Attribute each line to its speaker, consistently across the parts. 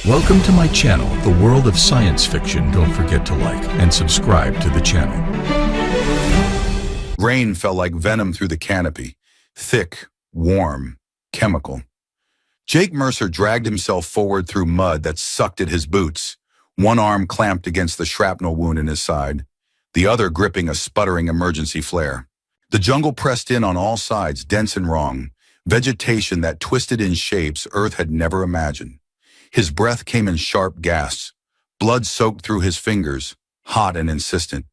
Speaker 1: Welcome to my channel, the world of science fiction. Don't forget to like and subscribe to the channel.
Speaker 2: Rain fell like venom through the canopy, thick, warm, chemical. Jake Mercer dragged himself forward through mud that sucked at his boots, one arm clamped against the shrapnel wound in his side, the other gripping a sputtering emergency flare. The jungle pressed in on all sides, dense and wrong, vegetation that twisted in shapes Earth had never imagined. His breath came in sharp gasps, blood soaked through his fingers, hot and insistent.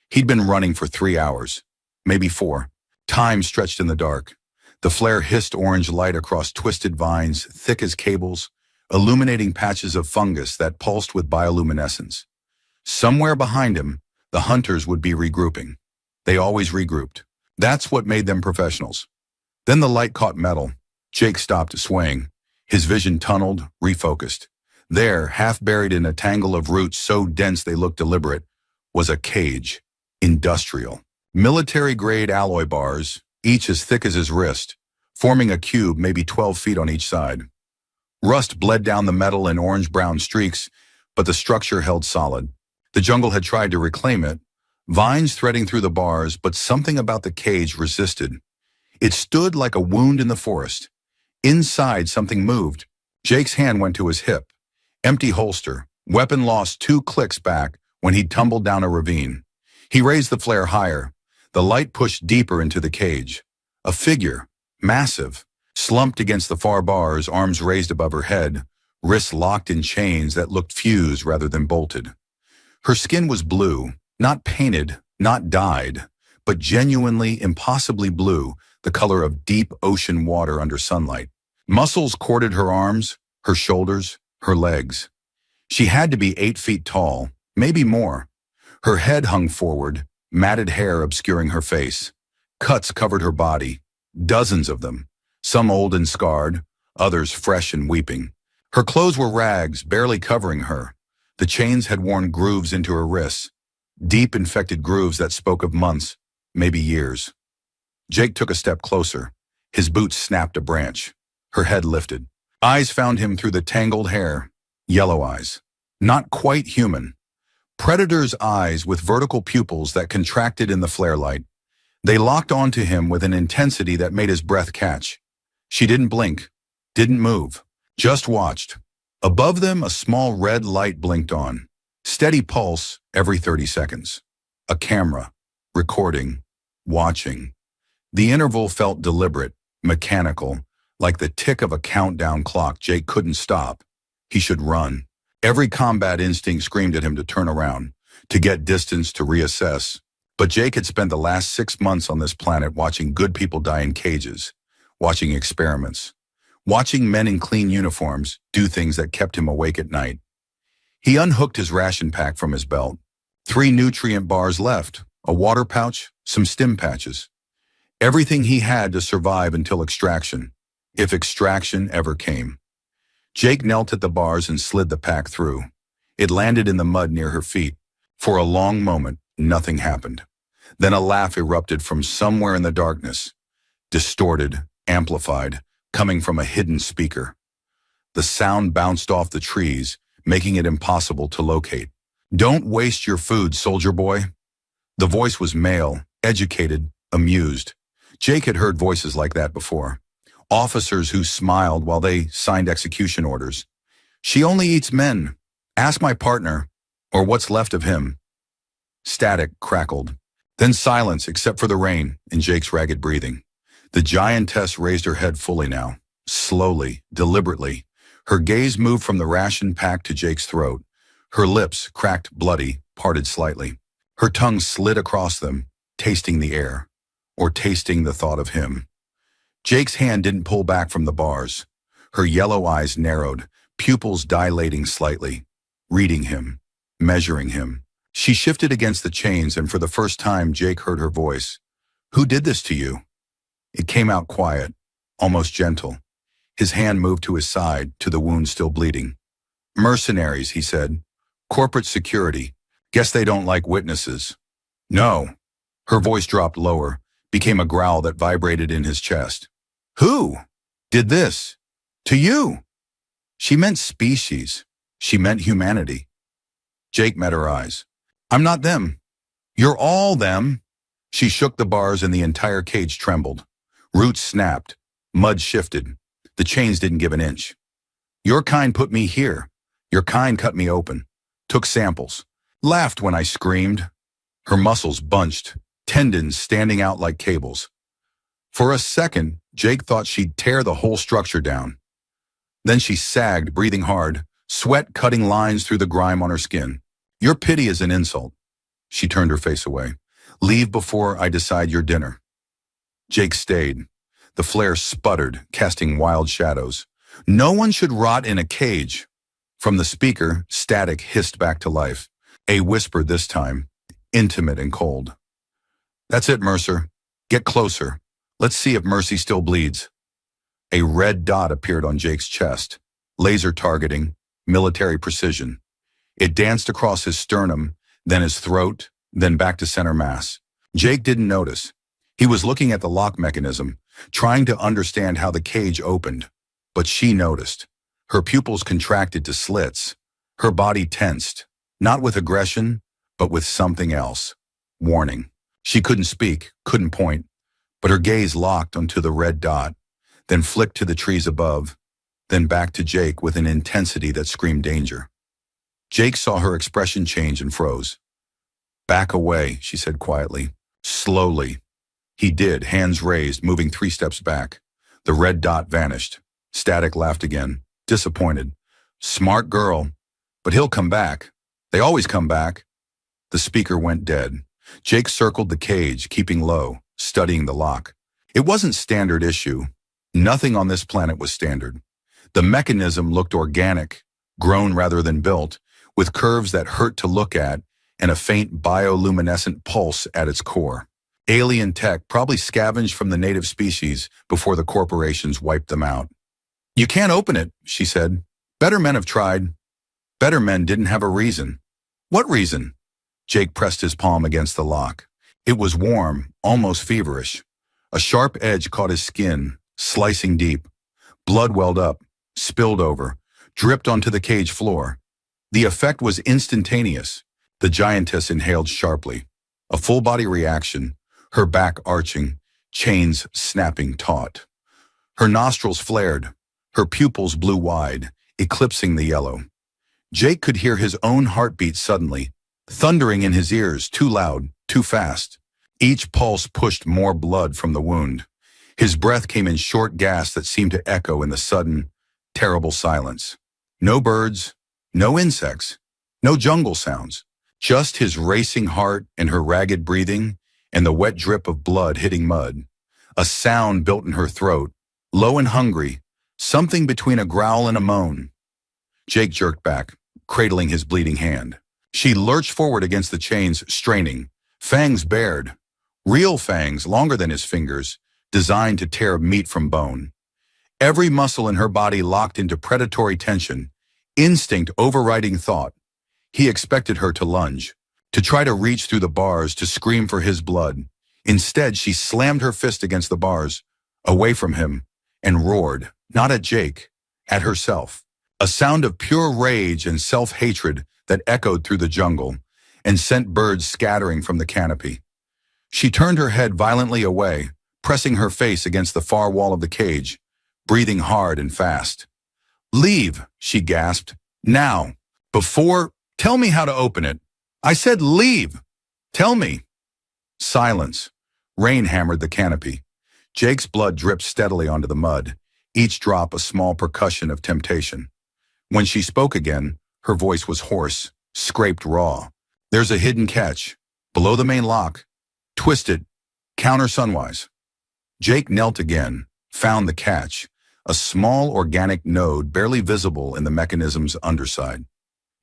Speaker 2: He'd been running for 3 hours, maybe 4. Time stretched in the dark. The flare hissed orange light across twisted vines, thick as cables, illuminating patches of fungus that pulsed with bioluminescence. Somewhere behind him, the hunters would be regrouping. They always regrouped. That's what made them professionals. Then the light caught metal. Jake stopped swaying. His vision tunneled, refocused. There, half buried in a tangle of roots so dense they looked deliberate, was a cage. Industrial. Military-grade alloy bars, each as thick as his wrist, forming a cube maybe 12 feet on each side. Rust bled down the metal in orange-brown streaks, but the structure held solid. The jungle had tried to reclaim it, vines threading through the bars, but something about the cage resisted. It stood like a wound in the forest. Inside, something moved. Jake's hand went to his hip. Empty holster, weapon lost 2 clicks back when he'd tumbled down a ravine. He raised the flare higher. The light pushed deeper into the cage. A figure, massive, slumped against the far bars, arms raised above her head, wrists locked in chains that looked fused rather than bolted. Her skin was blue, not painted, not dyed, but genuinely, impossibly blue, the color of deep ocean water under sunlight. Muscles corded her arms, her shoulders, her legs. She had to be 8 feet tall, maybe more. Her head hung forward, matted hair obscuring her face. Cuts covered her body, dozens of them, some old and scarred, others fresh and weeping. Her clothes were rags, barely covering her. The chains had worn grooves into her wrists, deep infected grooves that spoke of months, maybe years. Jake took a step closer. His boots snapped a branch. Her head lifted. Eyes found him through the tangled hair. Yellow eyes. Not quite human. Predator's eyes with vertical pupils that contracted in the flare light. They locked onto him with an intensity that made his breath catch. She didn't blink, didn't move, just watched. Above them, a small red light blinked on. Steady pulse every 30 seconds. A camera, recording, watching. The interval felt deliberate, mechanical, like the tick of a countdown clock Jake couldn't stop. He should run. Every combat instinct screamed at him to turn around, to get distance, to reassess. But Jake had spent the last 6 months on this planet watching good people die in cages, watching experiments, watching men in clean uniforms do things that kept him awake at night. He unhooked his ration pack from his belt. 3 nutrient bars left, a water pouch, some stim patches. Everything he had to survive until extraction, if extraction ever came. Jake knelt at the bars and slid the pack through. It landed in the mud near her feet. For a long moment, nothing happened. Then a laugh erupted from somewhere in the darkness, distorted, amplified, coming from a hidden speaker. The sound bounced off the trees, making it impossible to locate. "Don't waste your food, soldier boy." The voice was male, educated, amused. Jake had heard voices like that before. Officers who smiled while they signed execution orders. "She only eats men. Ask my partner, or what's left of him." Static crackled. Then silence except for the rain and Jake's ragged breathing. The Giantess raised her head fully now, slowly, deliberately. Her gaze moved from the ration pack to Jake's throat. Her lips, cracked, bloody, parted slightly. Her tongue slid across them, tasting the air. Or tasting the thought of him. Jake's hand didn't pull back from the bars. Her yellow eyes narrowed, pupils dilating slightly, reading him, measuring him. She shifted against the chains, and for the first time Jake heard her voice. "Who did this to you?" It came out quiet, almost gentle. His hand moved to his side, to the wound still bleeding. "Mercenaries," he said. "Corporate security. Guess they don't like witnesses." "No." Her voice dropped lower, became a growl that vibrated in his chest. "Who did this to you?" She meant species, She meant humanity. Jake met her eyes. I'm not them. You're all them. She shook the bars and the entire cage trembled. Roots snapped. Mud shifted. The chains didn't give an inch. Your kind put me here. Your kind cut me open. Took samples. Laughed when I screamed. Her muscles bunched. Tendons standing out like cables. For a second, Jake thought she'd tear the whole structure down. Then she sagged, breathing hard, sweat cutting lines through the grime on her skin. Your pity is an insult. She turned her face away. Leave before I decide your dinner. Jake stayed. The flare sputtered, casting wild shadows. No one should rot in a cage. From the speaker, static hissed back to life. A whisper this time, intimate and cold. That's it, Mercer. Get closer. Let's see if Mercy still bleeds. A red dot appeared on Jake's chest. Laser targeting, military precision. It danced across his sternum, then his throat, then back to center mass. Jake didn't notice. He was looking at the lock mechanism, trying to understand how the cage opened. But she noticed. Her pupils contracted to slits. Her body tensed, not with aggression, but with something else. Warning. She couldn't speak, couldn't point, but her gaze locked onto the red dot, then flicked to the trees above, then back to Jake with an intensity that screamed danger. Jake saw her expression change and froze. Back away, she said quietly. Slowly. He did, hands raised, moving 3 steps back. The red dot vanished. Static laughed again, disappointed. Smart girl, but he'll come back. They always come back. The speaker went dead. Jake circled the cage, keeping low, studying the lock. It wasn't standard issue. Nothing on this planet was standard. The mechanism looked organic, grown rather than built, with curves that hurt to look at and a faint bioluminescent pulse at its core. Alien tech probably scavenged from the native species before the corporations wiped them out. You can't open it, she said. Better men have tried. Better men didn't have a reason. What reason? Jake pressed his palm against the lock. It was warm, almost feverish. A sharp edge caught his skin, slicing deep. Blood welled up, spilled over, dripped onto the cage floor. The effect was instantaneous. The giantess inhaled sharply. A full-body reaction, her back arching, chains snapping taut. Her nostrils flared. Her pupils blew wide, eclipsing the yellow. Jake could hear his own heartbeat suddenly, thundering in his ears, too loud, too fast. Each pulse pushed more blood from the wound. His breath came in short gasps that seemed to echo in the sudden, terrible silence. No birds, no insects, no jungle sounds. Just his racing heart and her ragged breathing and the wet drip of blood hitting mud. A sound built in her throat, low and hungry, something between a growl and a moan. Jake jerked back, cradling his bleeding hand. She lurched forward against the chains, straining, fangs bared. Real fangs, longer than his fingers, designed to tear meat from bone. Every muscle in her body locked into predatory tension, instinct overriding thought. He expected her to lunge, to try to reach through the bars, to scream for his blood. Instead, she slammed her fist against the bars, away from him, and roared, not at Jake, at herself. A sound of pure rage and self-hatred that echoed through the jungle and sent birds scattering from the canopy. She turned her head violently away, pressing her face against the far wall of the cage, breathing hard and fast. Leave, she gasped. Now. Before, tell me how to open it. I said leave. Tell me. Silence. Rain hammered the canopy. Jake's blood dripped steadily onto the mud, each drop a small percussion of temptation. When she spoke again, her voice was hoarse, scraped raw. There's a hidden catch. Below the main lock. Twist it. Counter sunwise. Jake knelt again, found the catch, a small organic node barely visible in the mechanism's underside.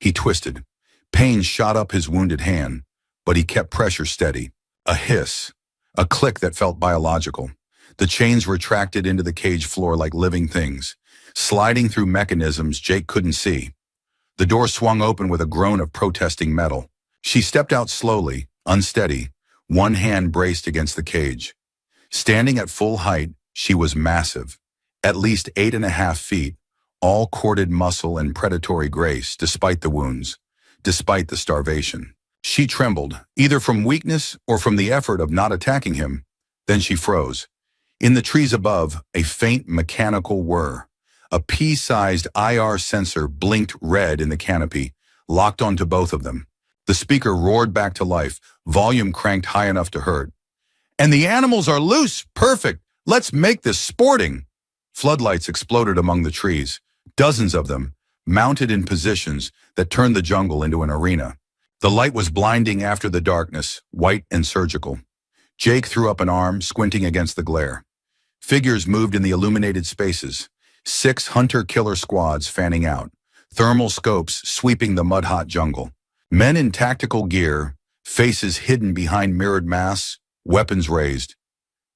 Speaker 2: He twisted. Pain shot up his wounded hand, but he kept pressure steady. A hiss, a click that felt biological. The chains retracted into the cage floor like living things, sliding through mechanisms Jake couldn't see. The door swung open with a groan of protesting metal. She stepped out slowly, unsteady, one hand braced against the cage. Standing at full height, she was massive, at least 8.5 feet, all corded muscle and predatory grace despite the wounds, despite the starvation. She trembled, either from weakness or from the effort of not attacking him. Then she froze. In the trees above, a faint mechanical whir. A pea-sized IR sensor blinked red in the canopy, locked onto both of them. The speaker roared back to life, volume cranked high enough to hurt. "And the animals are loose! Perfect! Let's make this sporting!" Floodlights exploded among the trees, dozens of them, mounted in positions that turned the jungle into an arena. The light was blinding after the darkness, white and surgical. Jake threw up an arm, squinting against the glare. Figures moved in the illuminated spaces, 6 hunter-killer squads fanning out, thermal scopes sweeping the mud-hot jungle. Men in tactical gear, faces hidden behind mirrored masks, weapons raised.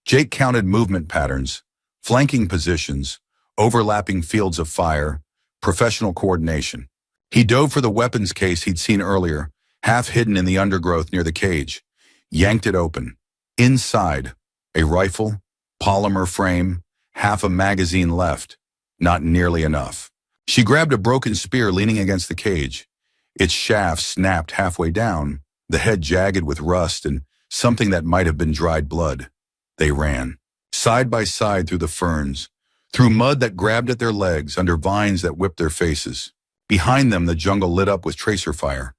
Speaker 2: Jake counted movement patterns, flanking positions, overlapping fields of fire, professional coordination. He dove for the weapons case he'd seen earlier, half hidden in the undergrowth near the cage, yanked it open. Inside, a rifle, polymer frame, half a magazine left, not nearly enough. She grabbed a broken spear leaning against the cage. Its shaft snapped halfway down, the head jagged with rust and something that might have been dried blood. They ran, side by side through the ferns, through mud that grabbed at their legs, under vines that whipped their faces. Behind them, the jungle lit up with tracer fire.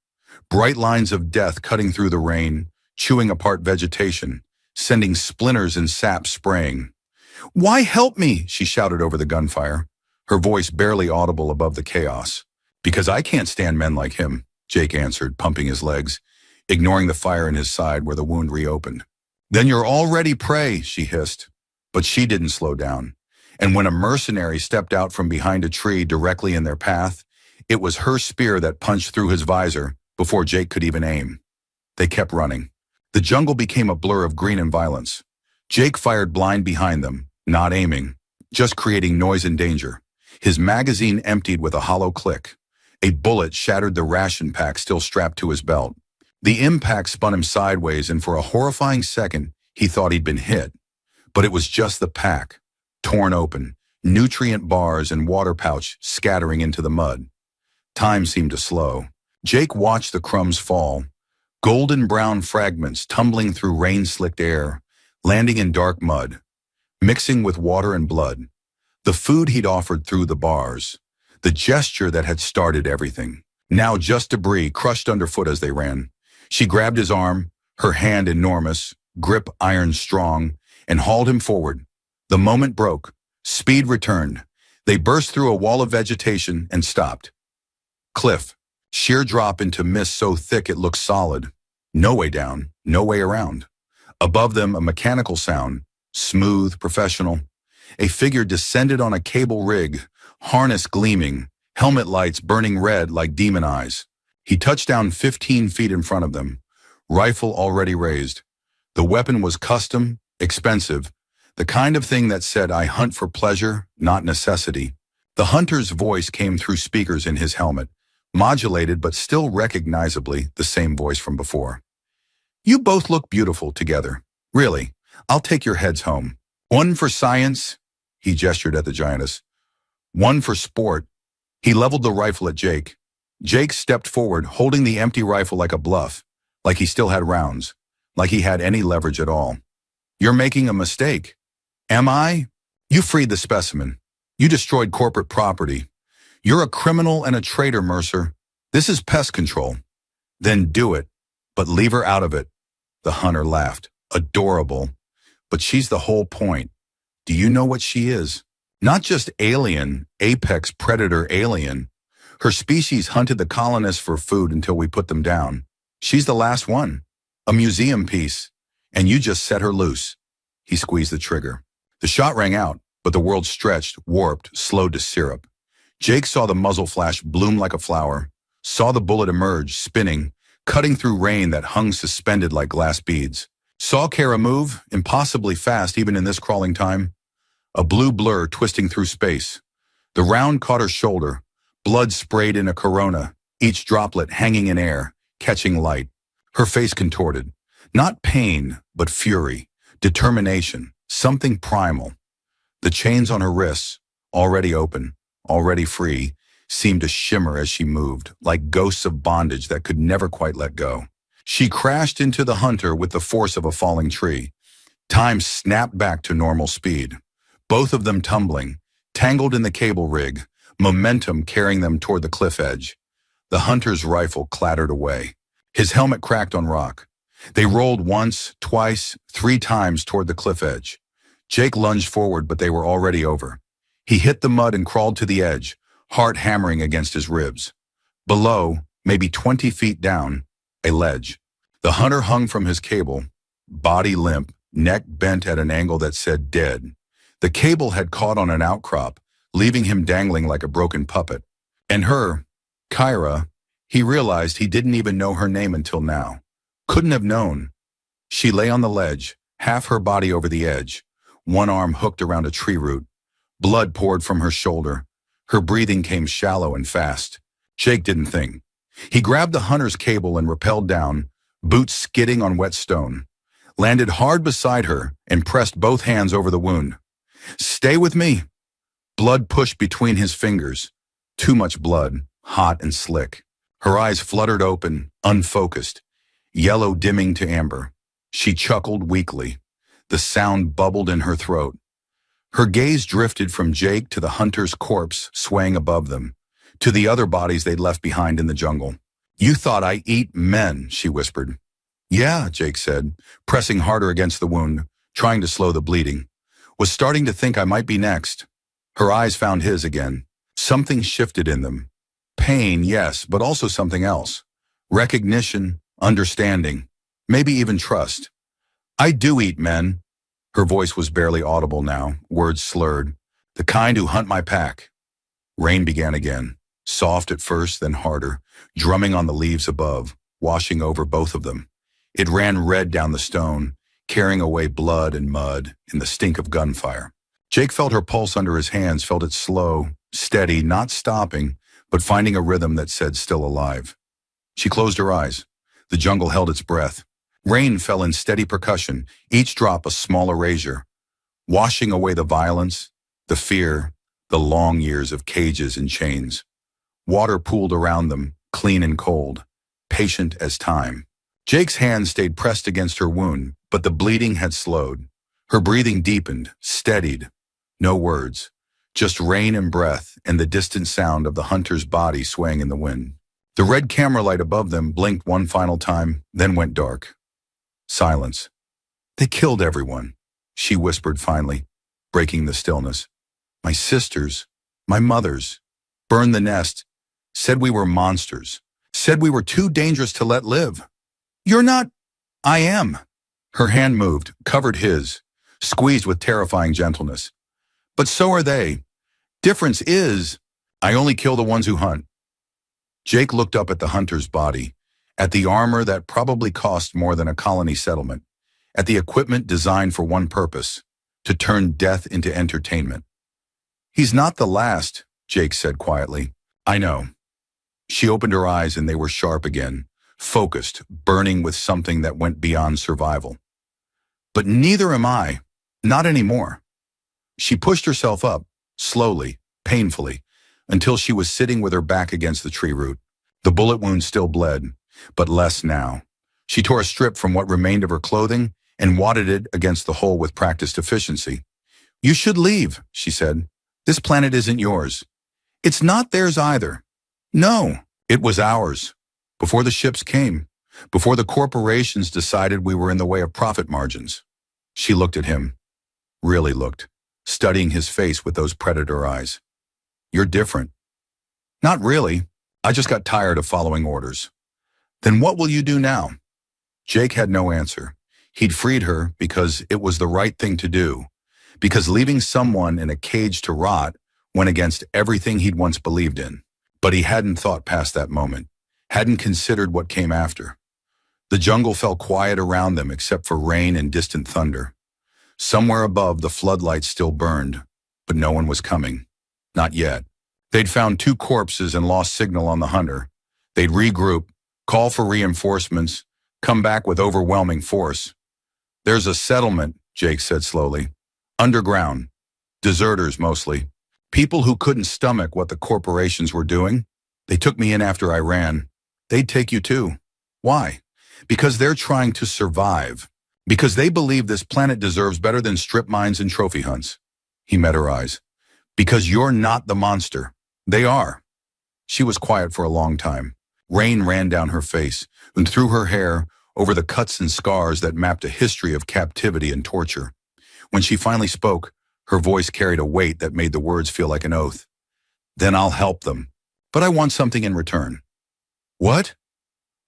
Speaker 2: Bright lines of death cutting through the rain, chewing apart vegetation, sending splinters and sap spraying. "Why help me?" she shouted over the gunfire, her voice barely audible above the chaos. "Because I can't stand men like him," Jake answered, pumping his legs, ignoring the fire in his side where the wound reopened. "Then you're already prey," she hissed. But she didn't slow down. And when a mercenary stepped out from behind a tree directly in their path, it was her spear that punched through his visor before Jake could even aim. They kept running. The jungle became a blur of green and violence. Jake fired blind behind them, not aiming, just creating noise and danger. His magazine emptied with a hollow click. A bullet shattered the ration pack still strapped to his belt. The impact spun him sideways, and for a horrifying second, he thought he'd been hit. But it was just the pack, torn open, nutrient bars and water pouch scattering into the mud. Time seemed to slow. Jake watched the crumbs fall, golden brown fragments tumbling through rain-slicked air, landing in dark mud, mixing with water and blood. The food he'd offered through the bars, the gesture that had started everything. Now just debris crushed underfoot as they ran. She grabbed his arm, her hand enormous, grip iron strong, and hauled him forward. The moment broke. Speed returned. They burst through a wall of vegetation and stopped. Cliff. Sheer drop into mist so thick it looked solid. No way down, no way around. Above them, a mechanical sound, smooth, professional. A figure descended on a cable rig, harness gleaming, helmet lights burning red like demon eyes. He touched down 15 feet in front of them, rifle already raised. The weapon was custom, expensive, the kind of thing that said, "I hunt for pleasure, not necessity." The hunter's voice came through speakers in his helmet, modulated but still recognizably the same voice from before. "You both look beautiful together. Really, I'll take your heads home. One for science," he gestured at the giantess. "One for sport." He leveled the rifle at Jake. Jake stepped forward, holding the empty rifle like a bluff, like he still had rounds, like he had any leverage at all. "You're making a mistake." "Am I?" "You freed the specimen. You destroyed corporate property. You're a criminal and a traitor, Mercer. This is pest control." "Then do it, but leave her out of it." The hunter laughed. "Adorable. But she's the whole point. Do you know what she is? Not just alien, apex predator alien. Her species hunted the colonists for food until we put them down. She's the last one. A museum piece. And you just set her loose." He squeezed the trigger. The shot rang out, but the world stretched, warped, slowed to syrup. Jake saw the muzzle flash bloom like a flower, saw the bullet emerge, spinning, cutting through rain that hung suspended like glass beads. Saw Kara move, impossibly fast even in this crawling time. A blue blur twisting through space. The round caught her shoulder, blood sprayed in a corona, each droplet hanging in air, catching light. Her face contorted. Not pain, but fury, determination, something primal. The chains on her wrists, already open, already free, seemed to shimmer as she moved, like ghosts of bondage that could never quite let go. She crashed into the hunter with the force of a falling tree. Time snapped back to normal speed. Both of them tumbling, tangled in the cable rig, momentum carrying them toward the cliff edge. The hunter's rifle clattered away. His helmet cracked on rock. They rolled once, twice, 3 times toward the cliff edge. Jake lunged forward, but they were already over. He hit the mud and crawled to the edge, heart hammering against his ribs. Below, maybe 20 feet down, a ledge. The hunter hung from his cable, body limp, neck bent at an angle that said dead. The cable had caught on an outcrop, leaving him dangling like a broken puppet. And her, Kyra, he realized he didn't even know her name until now. Couldn't have known. She lay on the ledge, half her body over the edge, one arm hooked around a tree root. Blood poured from her shoulder. Her breathing came shallow and fast. Jake didn't think. He grabbed the hunter's cable and rappelled down, boots skidding on wet stone, landed hard beside her and pressed both hands over the wound. "Stay with me." Blood pushed between his fingers. Too much blood, hot and slick. Her eyes fluttered open, unfocused, yellow dimming to amber. She chuckled weakly. The sound bubbled in her throat. Her gaze drifted from Jake to the hunter's corpse swaying above them, to the other bodies they'd left behind in the jungle. "You thought I eat men," she whispered. "Yeah," Jake said, pressing harder against the wound, trying to slow the bleeding. "Was starting to think I might be next." Her eyes found his again. Something shifted in them. Pain, yes, but also something else. Recognition, understanding, maybe even trust. "I do eat men." Her voice was barely audible now, words slurred. "The kind who hunt my pack." Rain began again, soft at first, then harder, drumming on the leaves above, washing over both of them. It ran red down the stone, carrying away blood and mud and the stink of gunfire. Jake felt her pulse under his hands, felt it slow, steady, not stopping, but finding a rhythm that said still alive. She closed her eyes. The jungle held its breath. Rain fell in steady percussion, each drop a small erasure, washing away the violence, the fear, the long years of cages and chains. Water pooled around them, clean and cold, patient as time. Jake's hand stayed pressed against her wound, but the bleeding had slowed. Her breathing deepened, steadied. No words, just rain and breath and the distant sound of the hunter's body swaying in the wind. The red camera light above them blinked one final time, then went dark. Silence. "They killed everyone," she whispered finally, breaking the stillness. "My sisters, my mothers, burned the nest, said we were monsters, said we were too dangerous to let live." "You're not—" "I am." Her hand moved, covered his, squeezed with terrifying gentleness. "But so are they. Difference is, I only kill the ones who hunt." Jake looked up at the hunter's body, at the armor that probably cost more than a colony settlement, at the equipment designed for one purpose, to turn death into entertainment. "He's not the last," Jake said quietly. "I know." She opened her eyes and they were sharp again, focused, burning with something that went beyond survival. "But neither am I. Not anymore." She pushed herself up, slowly, painfully, until she was sitting with her back against the tree root. The bullet wound still bled, but less now. She tore a strip from what remained of her clothing and wadded it against the hole with practiced efficiency. "You should leave," she said. "This planet isn't yours. It's not theirs either." "No, it was ours. Before the ships came, before the corporations decided we were in the way of profit margins." She looked at him, really looked, studying his face with those predator eyes. "You're different." "Not really. I just got tired of following orders." "Then what will you do now?" Jake had no answer. He'd freed her because it was the right thing to do, because leaving someone in a cage to rot went against everything he'd once believed in. But he hadn't thought past that moment, hadn't considered what came after. The jungle fell quiet around them except for rain and distant thunder. Somewhere above, the floodlights still burned, but no one was coming. Not yet. They'd found 2 corpses and lost signal on the hunter. They'd regroup, call for reinforcements, come back with overwhelming force. "There's a settlement," Jake said slowly. "Underground. Deserters mostly. People who couldn't stomach what the corporations were doing. They took me in after I ran. They'd take you too. Why? Because they're trying to survive. Because they believe this planet deserves better than strip mines and trophy hunts. He met her eyes. Because you're not the monster. They are. She was quiet for a long time. Rain ran down her face and through her hair over the cuts and scars that mapped a history of captivity and torture. When she finally spoke, her voice carried a weight that made the words feel like an oath. Then I'll help them. But I want something in return. What?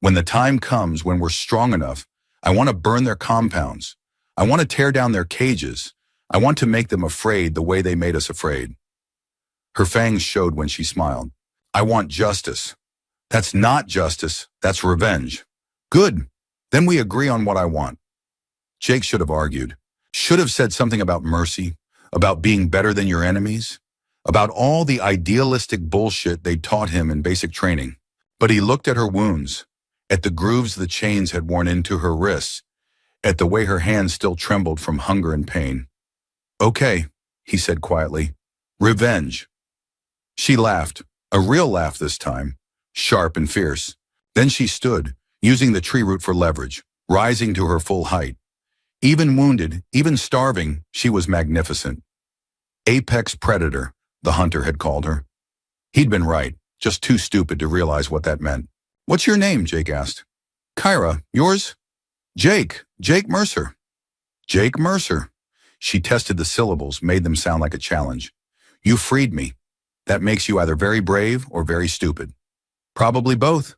Speaker 2: When the time comes when we're strong enough, I want to burn their compounds. I want to tear down their cages. I want to make them afraid the way they made us afraid. Her fangs showed when she smiled. I want justice. That's not justice, that's revenge. Good. Then we agree on what I want. Jake should have argued. Should have said something about mercy, about being better than your enemies, about all the idealistic bullshit they taught him in basic training. But he looked at her wounds, at the grooves the chains had worn into her wrists, at the way her hands still trembled from hunger and pain. Okay, he said quietly. Revenge. She laughed, a real laugh this time, sharp and fierce. Then she stood, using the tree root for leverage, rising to her full height. Even wounded, even starving, she was magnificent. Apex predator, the hunter had called her. He'd been right, just too stupid to realize what that meant. What's your name? Jake asked. Kyra, yours? Jake Mercer. Jake Mercer. She tested the syllables, made them sound like a challenge. You freed me. That makes you either very brave or very stupid. Probably both.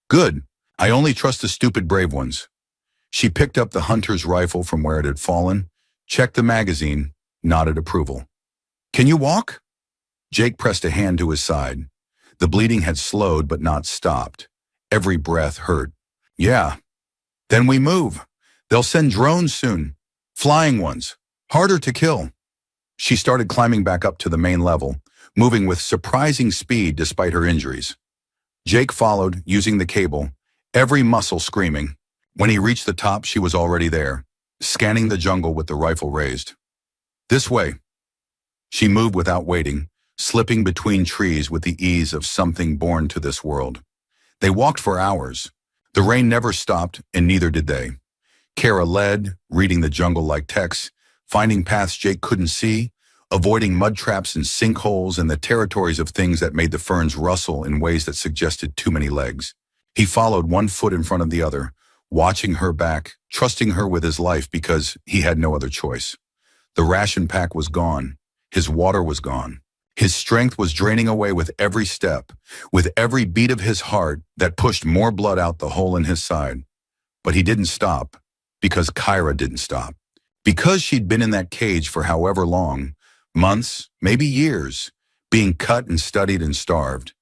Speaker 2: Good. I only trust the stupid brave ones. She picked up the hunter's rifle from where it had fallen, checked the magazine, nodded approval. Can you walk? Jake pressed a hand to his side. The bleeding had slowed but not stopped. Every breath hurt. Yeah. Then we move. They'll send drones soon. Flying ones. Harder to kill. She started climbing back up to the main level, moving with surprising speed despite her injuries. Jake followed, using the cable, every muscle screaming. When he reached the top, she was already there, scanning the jungle with the rifle raised. This way. She moved without waiting, slipping between trees with the ease of something born to this world. They walked for hours. The rain never stopped, and neither did they. Kara led, reading the jungle like texts, finding paths Jake couldn't see, avoiding mud traps and sinkholes and the territories of things that made the ferns rustle in ways that suggested too many legs. He followed one foot in front of the other, watching her back, trusting her with his life because he had no other choice. The ration pack was gone. His water was gone. His strength was draining away with every step, with every beat of his heart that pushed more blood out the hole in his side. But he didn't stop, because Kyra didn't stop. Because she'd been in that cage for however long, months, maybe years, being cut and studied and starved.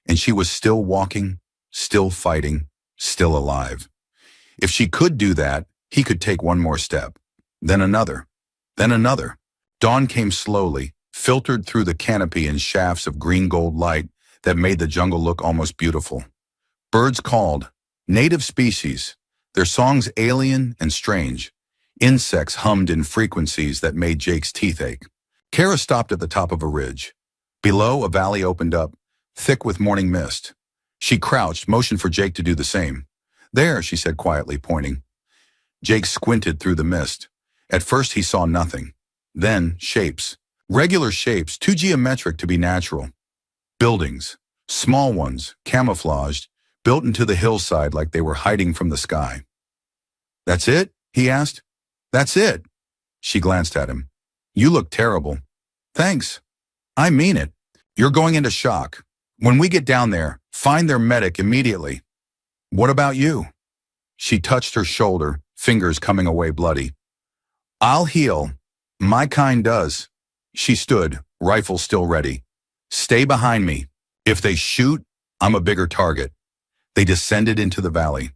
Speaker 2: And she was still walking, still fighting, still alive. If she could do that, he could take one more step. Then another. Then another. Dawn came slowly, filtered through the canopy in shafts of green-gold light that made the jungle look almost beautiful. Birds called, native species, their songs alien and strange. Insects hummed in frequencies that made Jake's teeth ache. Kara stopped at the top of a ridge. Below, a valley opened up, thick with morning mist. She crouched, motioned for Jake to do the same. There, she said quietly, pointing. Jake squinted through the mist. At first, he saw nothing. Then, shapes. Regular shapes, too geometric to be natural. Buildings, small ones, camouflaged, built into the hillside like they were hiding from the sky. That's it? He asked. That's it. She glanced at him. You look terrible. Thanks. I mean it. You're going into shock. When we get down there, find their medic immediately. What about you? She touched her shoulder, fingers coming away bloody. I'll heal. My kind does. She stood, rifle still ready. Stay behind me. If they shoot, I'm a bigger target. They descended into the valley.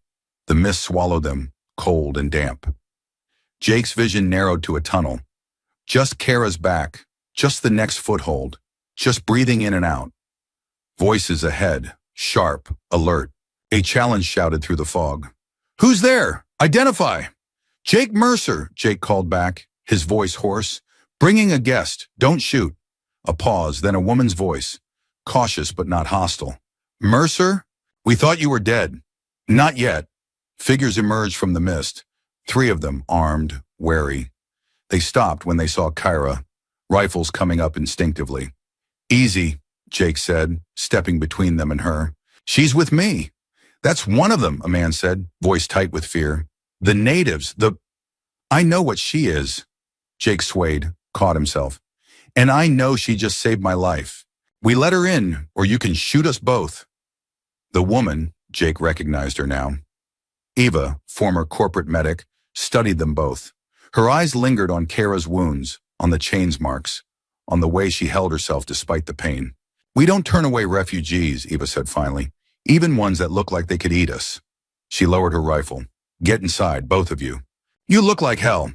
Speaker 2: The mist swallowed them, cold and damp. Jake's vision narrowed to a tunnel. Just Kara's back, just the next foothold, just breathing in and out. Voices ahead, sharp, alert. A challenge shouted through the fog. Who's there? Identify! Jake Mercer, Jake called back, his voice hoarse. Bringing a guest, don't shoot. A pause, then a woman's voice, cautious but not hostile. Mercer? We thought you were dead. Not yet. Figures emerged from the mist, 3 of them armed, wary. They stopped when they saw Kyra, rifles coming up instinctively. Easy, Jake said, stepping between them and her. She's with me. That's one of them, a man said, voice tight with fear. The natives, I know what she is. Jake swayed, caught himself. And I know she just saved my life. We let her in, or you can shoot us both. The woman, Jake recognized her now. Eva, former corporate medic, studied them both. Her eyes lingered on Kara's wounds, on the chains marks, on the way she held herself despite the pain. We don't turn away refugees, Eva said finally, even ones that look like they could eat us. She lowered her rifle. Get inside, both of you. You look like hell.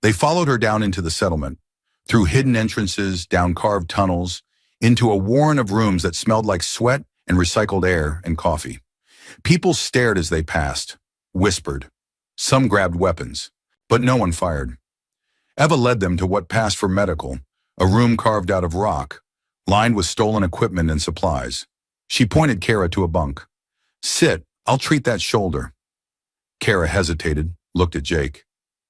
Speaker 2: They followed her down into the settlement, through hidden entrances, down carved tunnels, into a warren of rooms that smelled like sweat and recycled air and coffee. People stared as they passed, whispered. Some grabbed weapons, but no one fired. Eva led them to what passed for medical, a room carved out of rock, lined with stolen equipment and supplies. She pointed Kara to a bunk. Sit, I'll treat that shoulder. Kara hesitated, looked at Jake.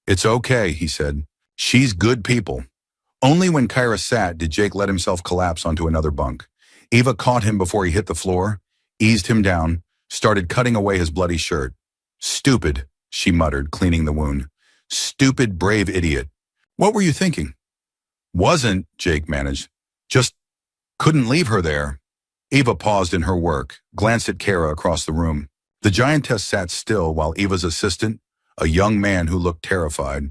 Speaker 2: It's okay, he said. She's good people. Only when Kyra sat did Jake let himself collapse onto another bunk. Eva caught him before he hit the floor, eased him down, started cutting away his bloody shirt. Stupid, she muttered, cleaning the wound. Stupid, brave idiot. What were you thinking? Wasn't, Jake managed. Just couldn't leave her there. Eva paused in her work, glanced at Kara across the room. The giantess sat still while Eva's assistant, a young man who looked terrified,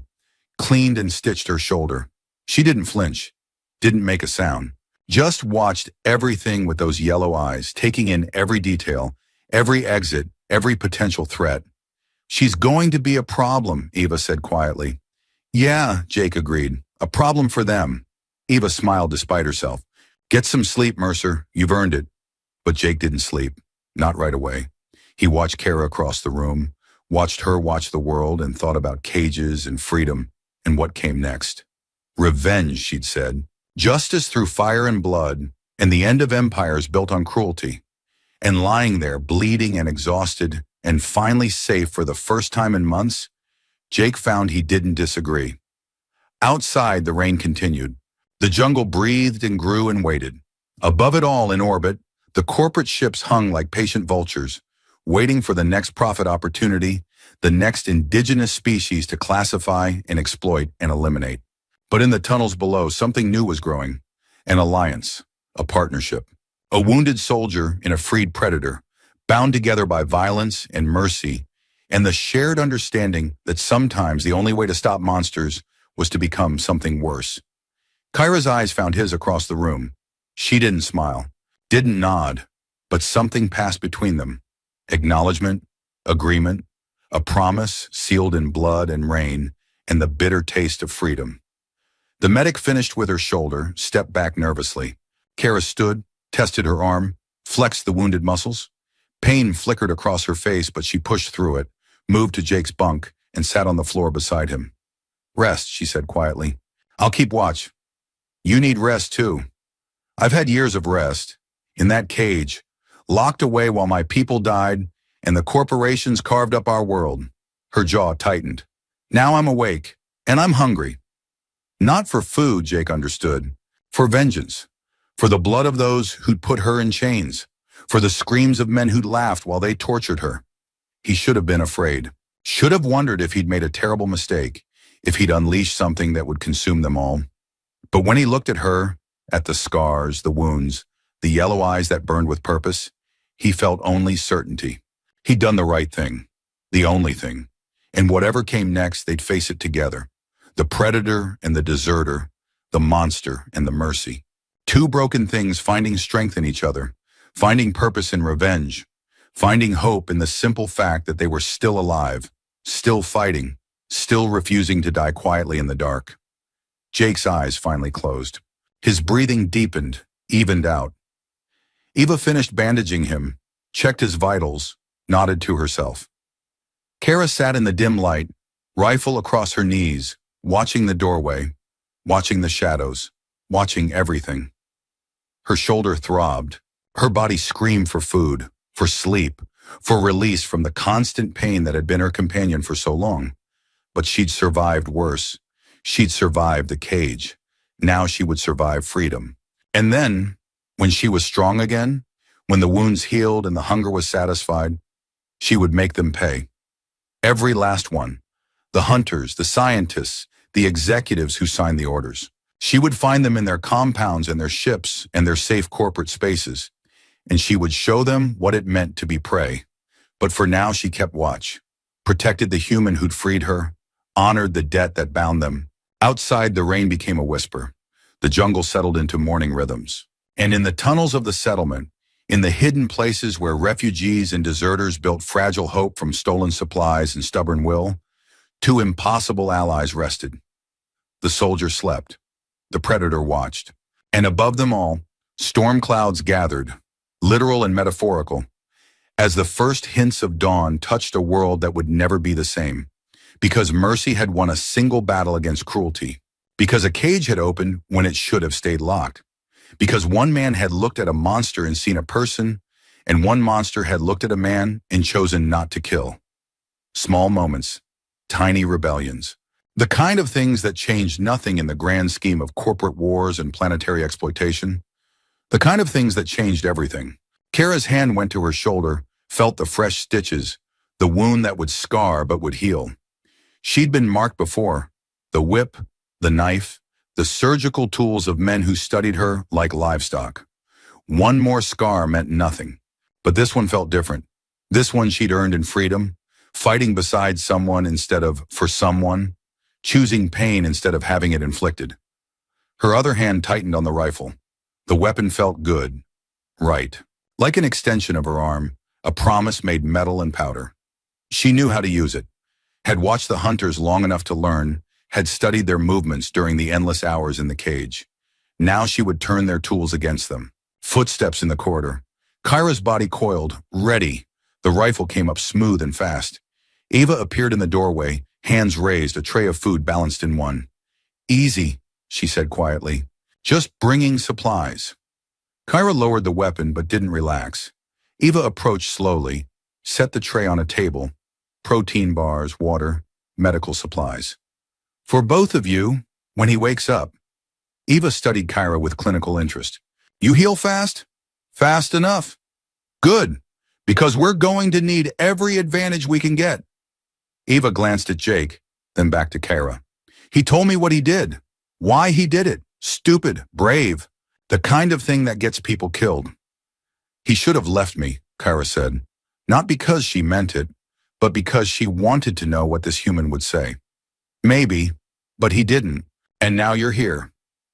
Speaker 2: cleaned and stitched her shoulder. She didn't flinch, didn't make a sound, just watched everything with those yellow eyes, taking in every detail, every exit, every potential threat. She's going to be a problem, Eva said quietly. Yeah, Jake agreed. A problem for them. Eva smiled despite herself. Get some sleep, Mercer. You've earned it. But Jake didn't sleep. Not right away. He watched Kara across the room, watched her watch the world, and thought about cages and freedom and what came next. Revenge, she'd said. Justice through fire and blood, and the end of empires built on cruelty. And lying there, bleeding and exhausted, and finally safe for the first time in months, Jake found he didn't disagree. Outside, the rain continued. The jungle breathed and grew and waited. Above it all, in orbit, the corporate ships hung like patient vultures, waiting for the next profit opportunity, the next indigenous species to classify and exploit and eliminate. But in the tunnels below, something new was growing. An alliance, a partnership. A wounded soldier and a freed predator, bound together by violence and mercy, and the shared understanding that sometimes the only way to stop monsters was to become something worse. Kyra's eyes found his across the room. She didn't smile, didn't nod, but something passed between them. Acknowledgement, agreement, a promise sealed in blood and rain, and the bitter taste of freedom. The medic finished with her shoulder, stepped back nervously. Kara stood, tested her arm, flexed the wounded muscles. Pain flickered across her face, but she pushed through it, moved to Jake's bunk, and sat on the floor beside him. Rest, she said quietly. I'll keep watch. You need rest too. I've had years of rest, in that cage, locked away while my people died and the corporations carved up our world. Her jaw tightened. Now I'm awake, and I'm hungry. Not for food, Jake understood. For vengeance. For the blood of those who'd put her in chains. For the screams of men who'd laughed while they tortured her. He should have been afraid. Should have wondered if he'd made a terrible mistake, if he'd unleashed something that would consume them all. But when he looked at her, at the scars, the wounds, the yellow eyes that burned with purpose, he felt only certainty. He'd done the right thing, the only thing. And whatever came next, they'd face it together. The predator and the deserter, the monster and the mercy. Two broken things finding strength in each other, finding purpose in revenge, finding hope in the simple fact that they were still alive, still fighting, still refusing to die quietly in the dark. Jake's eyes finally closed. His breathing deepened, evened out. Eva finished bandaging him, checked his vitals, nodded to herself. Kara sat in the dim light, rifle across her knees, watching the doorway, watching the shadows, watching everything. Her shoulder throbbed. Her body screamed for food, for sleep, for release from the constant pain that had been her companion for so long. But she'd survived worse. She'd survived the cage. Now she would survive freedom. And then, when she was strong again, when the wounds healed and the hunger was satisfied, she would make them pay. Every last one. The hunters, the scientists, the executives who signed the orders. She would find them in their compounds and their ships and their safe corporate spaces, and she would show them what it meant to be prey. But for now she kept watch, protected the human who'd freed her, honored the debt that bound them. Outside, the rain became a whisper. The jungle settled into morning rhythms. And in the tunnels of the settlement, in the hidden places where refugees and deserters built fragile hope from stolen supplies and stubborn will, two impossible allies rested. The soldier slept. The predator watched. And above them all, storm clouds gathered, literal and metaphorical, as the first hints of dawn touched a world that would never be the same. Because mercy had won a single battle against cruelty. Because a cage had opened when it should have stayed locked. Because one man had looked at a monster and seen a person, and one monster had looked at a man and chosen not to kill. Small moments, tiny rebellions. The kind of things that changed nothing in the grand scheme of corporate wars and planetary exploitation. The kind of things that changed everything. Kara's hand went to her shoulder, felt the fresh stitches, the wound that would scar but would heal. She'd been marked before. The whip, the knife, the surgical tools of men who studied her like livestock. One more scar meant nothing, but this one felt different. This one she'd earned in freedom, fighting beside someone instead of for someone, choosing pain instead of having it inflicted. Her other hand tightened on the rifle. The weapon felt good, right, like an extension of her arm, a promise made metal and powder. She knew how to use it, had watched the hunters long enough to learn, had studied their movements during the endless hours in the cage. Now she would turn their tools against them. Footsteps in the corridor. Kyra's body coiled, ready. The rifle came up smooth and fast. Eva appeared in the doorway, hands raised, a tray of food balanced in one. "Easy," she said quietly. "Just bringing supplies." Kyra lowered the weapon but didn't relax. Eva approached slowly, set the tray on a table. Protein bars, water, medical supplies. "For both of you, when he wakes up." Eva studied Kyra with clinical interest. "You heal fast?" "Fast enough." "Good, because we're going to need every advantage we can get." Eva glanced at Jake, then back to Kyra. "He told me what he did, why he did it. Stupid, brave, the kind of thing that gets people killed." "He should have left me," Kyra said. Not because she meant it, but because she wanted to know what this human would say. "Maybe, but he didn't, and now you're here."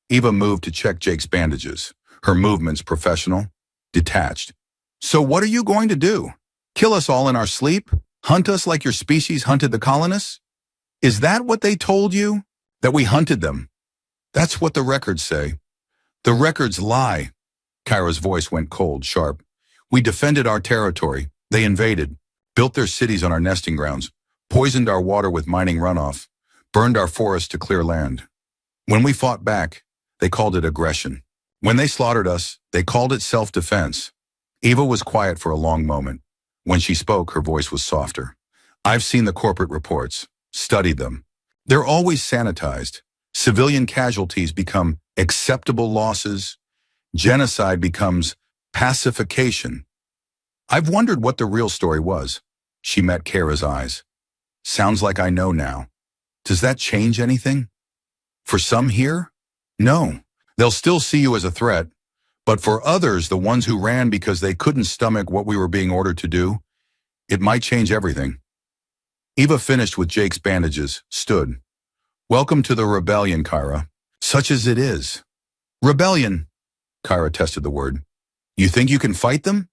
Speaker 2: Eva moved to check Jake's bandages, her movements professional, detached. "So what are you going to do? Kill us all in our sleep? Hunt us like your species hunted the colonists? Is that what they told you? That we hunted them?" "That's what the records say." "The records lie." Kyra's voice went cold, sharp. "We defended our territory. They invaded, built their cities on our nesting grounds, poisoned our water with mining runoff, burned our forests to clear land. When we fought back, they called it aggression. When they slaughtered us, they called it self-defense." Eva was quiet for a long moment. When she spoke, her voice was softer. "I've seen the corporate reports, studied them. They're always sanitized. Civilian casualties become acceptable losses. Genocide becomes pacification. I've wondered what the real story was." She met Kara's eyes. "Sounds like I know now. Does that change anything? For some here? No. They'll still see you as a threat. But for others, the ones who ran because they couldn't stomach what we were being ordered to do, it might change everything." Eva finished with Jake's bandages, stood. "Welcome to the rebellion, Kyra. Such as it is." "Rebellion," Kyra tested the word. "You think you can fight them?"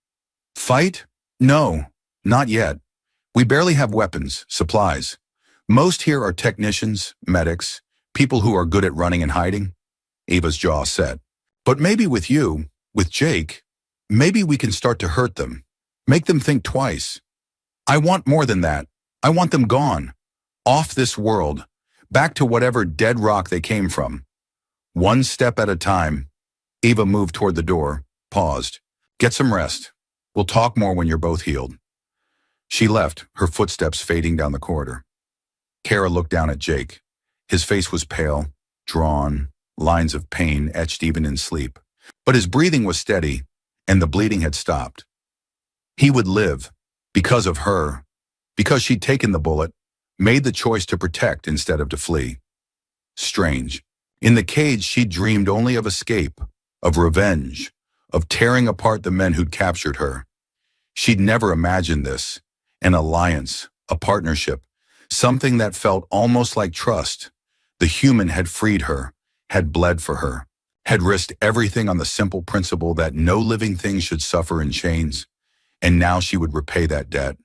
Speaker 2: "Fight? No, not yet. We barely have weapons, supplies. Most here are technicians, medics, people who are good at running and hiding." Eva's jaw set. "But maybe with you, with Jake, maybe we can start to hurt them, make them think twice. I want more than that. I want them gone, off this world, back to whatever dead rock they came from. One step at a time. Eva moved toward the door, paused. Get some rest. We'll talk more when you're both healed. She left, her footsteps fading down the corridor. Kara looked down at Jake. His face was pale, drawn, lines of pain etched even in sleep. But his breathing was steady, and the bleeding had stopped. He would live, because of her, because she'd taken the bullet, made the choice to protect instead of to flee. Strange. In the cage, she dreamed only of escape, of revenge, of tearing apart the men who'd captured her. She'd never imagined this, an alliance, a partnership, something that felt almost like trust. The human had freed her, had bled for her, had risked everything on the simple principle that no living thing should suffer in chains, and now she would repay that debt.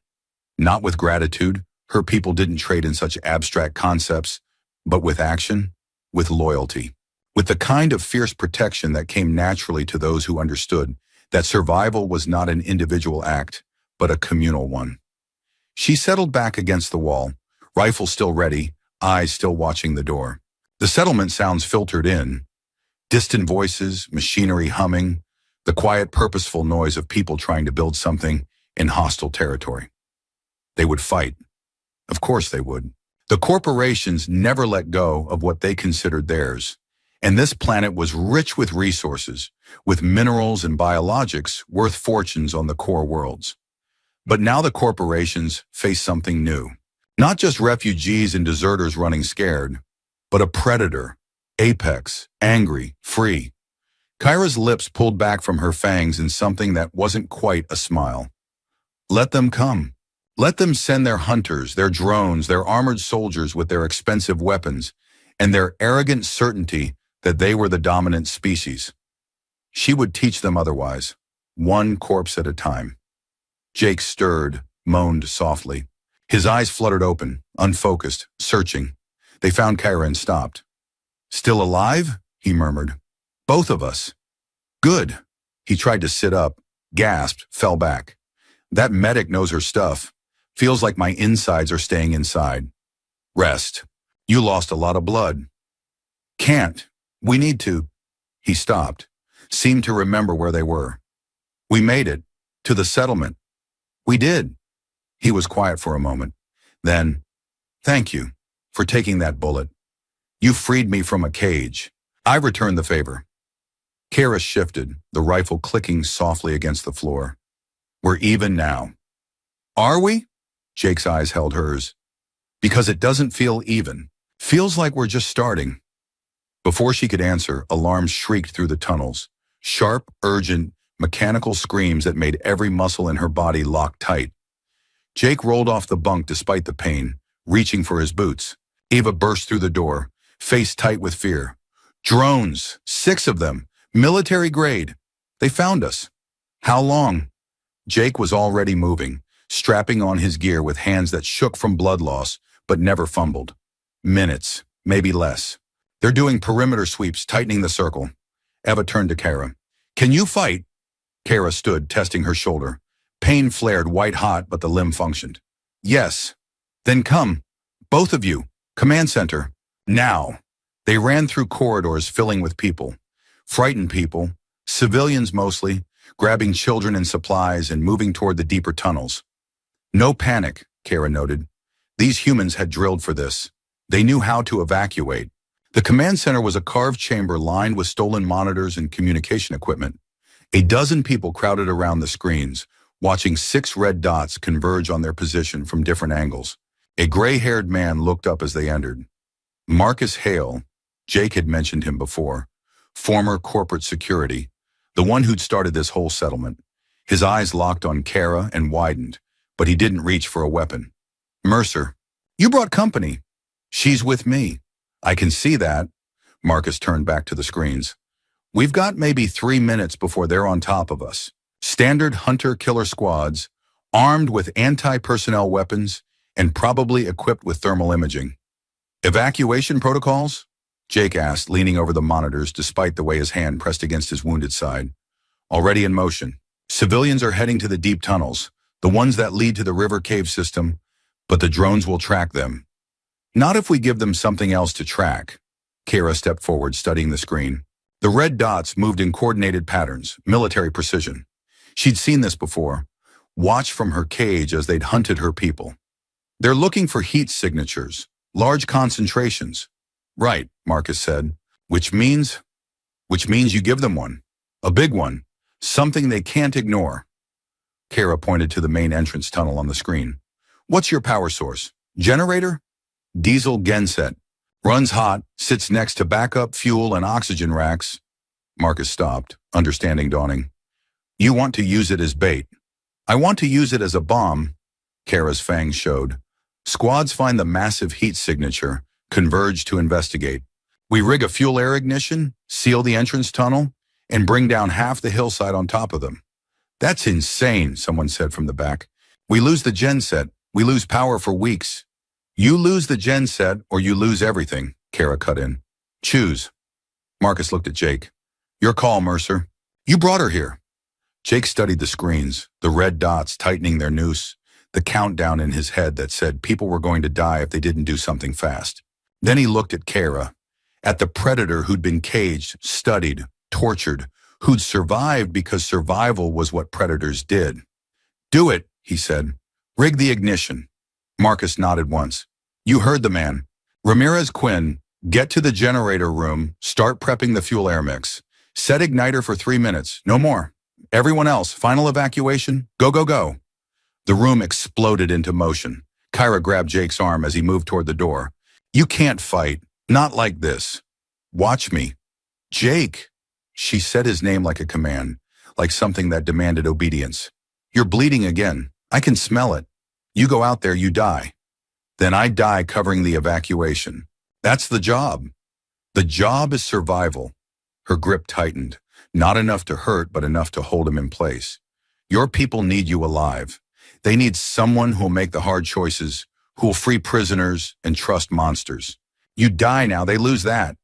Speaker 2: Not with gratitude, her people didn't trade in such abstract concepts, but with action, with loyalty, with the kind of fierce protection that came naturally to those who understood that survival was not an individual act, but a communal one. She settled back against the wall, rifle still ready, eyes still watching the door. The settlement sounds filtered in. Distant voices, machinery humming, the quiet, purposeful noise of people trying to build something in hostile territory. They would fight. Of course they would. The corporations never let go of what they considered theirs, and this planet was rich with resources, with minerals and biologics worth fortunes on the core worlds. But now the corporations face something new. Not just refugees and deserters running scared, but a predator, apex, angry, free. Kyra's lips pulled back from her fangs in something that wasn't quite a smile. Let them come. Let them send their hunters, their drones, their armored soldiers with their expensive weapons, and their arrogant certainty that they were the dominant species. She would teach them otherwise, one corpse at a time. Jake stirred, moaned softly. His eyes fluttered open, unfocused, searching. They found Kyra and stopped. Still alive? He murmured. Both of us. Good. He tried to sit up, gasped, fell back. That medic knows her stuff. Feels like my insides are staying inside. Rest. You lost a lot of blood. Can't. We need to. He stopped, seemed to remember where they were. We made it. To the settlement. We did. He was quiet for a moment. Then, thank you for taking that bullet. You freed me from a cage. I returned the favor. Kara shifted, the rifle clicking softly against the floor. We're even now. Are we? Jake's eyes held hers. Because it doesn't feel even. Feels like we're just starting. Before she could answer, alarms shrieked through the tunnels. Sharp, urgent, mechanical screams that made every muscle in her body lock tight. Jake rolled off the bunk despite the pain, reaching for his boots. Eva burst through the door, face tight with fear. Drones, 6 of them, military grade. They found us. How long? Jake was already moving, strapping on his gear with hands that shook from blood loss, but never fumbled. Minutes, maybe less. They're doing perimeter sweeps, tightening the circle. Eva turned to Kara. Can you fight? Kara stood, testing her shoulder. Pain flared white hot, but the limb functioned. Yes. Then come. Both of you. Command center. Now. They ran through corridors filling with people. Frightened people, civilians mostly, grabbing children and supplies and moving toward the deeper tunnels. No panic, Kara noted. These humans had drilled for this. They knew how to evacuate. The command center was a carved chamber lined with stolen monitors and communication equipment. A dozen people crowded around the screens, watching 6 red dots converge on their position from different angles. A gray-haired man looked up as they entered. Marcus Hale, Jake had mentioned him before, former corporate security, the one who'd started this whole settlement. His eyes locked on Kara and widened, but he didn't reach for a weapon. Mercer, you brought company. She's with me. I can see that. Marcus turned back to the screens. We've got maybe 3 minutes before they're on top of us. Standard hunter-killer squads, armed with anti-personnel weapons and probably equipped with thermal imaging. Evacuation protocols? Jake asked, leaning over the monitors despite the way his hand pressed against his wounded side. Already in motion. Civilians are heading to the deep tunnels, the ones that lead to the river cave system, but the drones will track them. Not if we give them something else to track. Kara stepped forward, studying the screen. The red dots moved in coordinated patterns, military precision. She'd seen this before, watched from her cage as they'd hunted her people. They're looking for heat signatures, large concentrations. Right, Marcus said, which means you give them one. A big one, something they can't ignore. Kara pointed to the main entrance tunnel on the screen. What's your power source? Generator? Diesel genset. Runs hot, sits next to backup fuel and oxygen racks. Marcus stopped, understanding dawning. You want to use it as bait. I want to use it as a bomb, Kara's fangs showed. Squads find the massive heat signature, converge to investigate. We rig a fuel-air ignition, seal the entrance tunnel, and bring down half the hillside on top of them. That's insane, someone said from the back. We lose the genset. We lose power for weeks. You lose the genset or you lose everything, Kara cut in. Choose. Marcus looked at Jake. Your call, Mercer. You brought her here. Jake studied the screens, the red dots tightening their noose, the countdown in his head that said people were going to die if they didn't do something fast. Then he looked at Kara, at the predator who'd been caged, studied, tortured, who'd survived because survival was what predators did. Do it, he said. Rig the ignition. Marcus nodded once. You heard the man. Ramirez Quinn, get to the generator room, start prepping the fuel air mix. Set igniter for 3 minutes, no more. Everyone else, final evacuation, go, go, go. The room exploded into motion. Kara grabbed Jake's arm as he moved toward the door. You can't fight, not like this. Watch me. Jake. She said his name like a command, like something that demanded obedience. You're bleeding again. I can smell it. You go out there, you die. Then I die covering the evacuation. That's the job. The job is survival. Her grip tightened, not enough to hurt, but enough to hold him in place. Your people need you alive. They need someone who'll make the hard choices, who'll free prisoners and trust monsters. You die now, they lose that.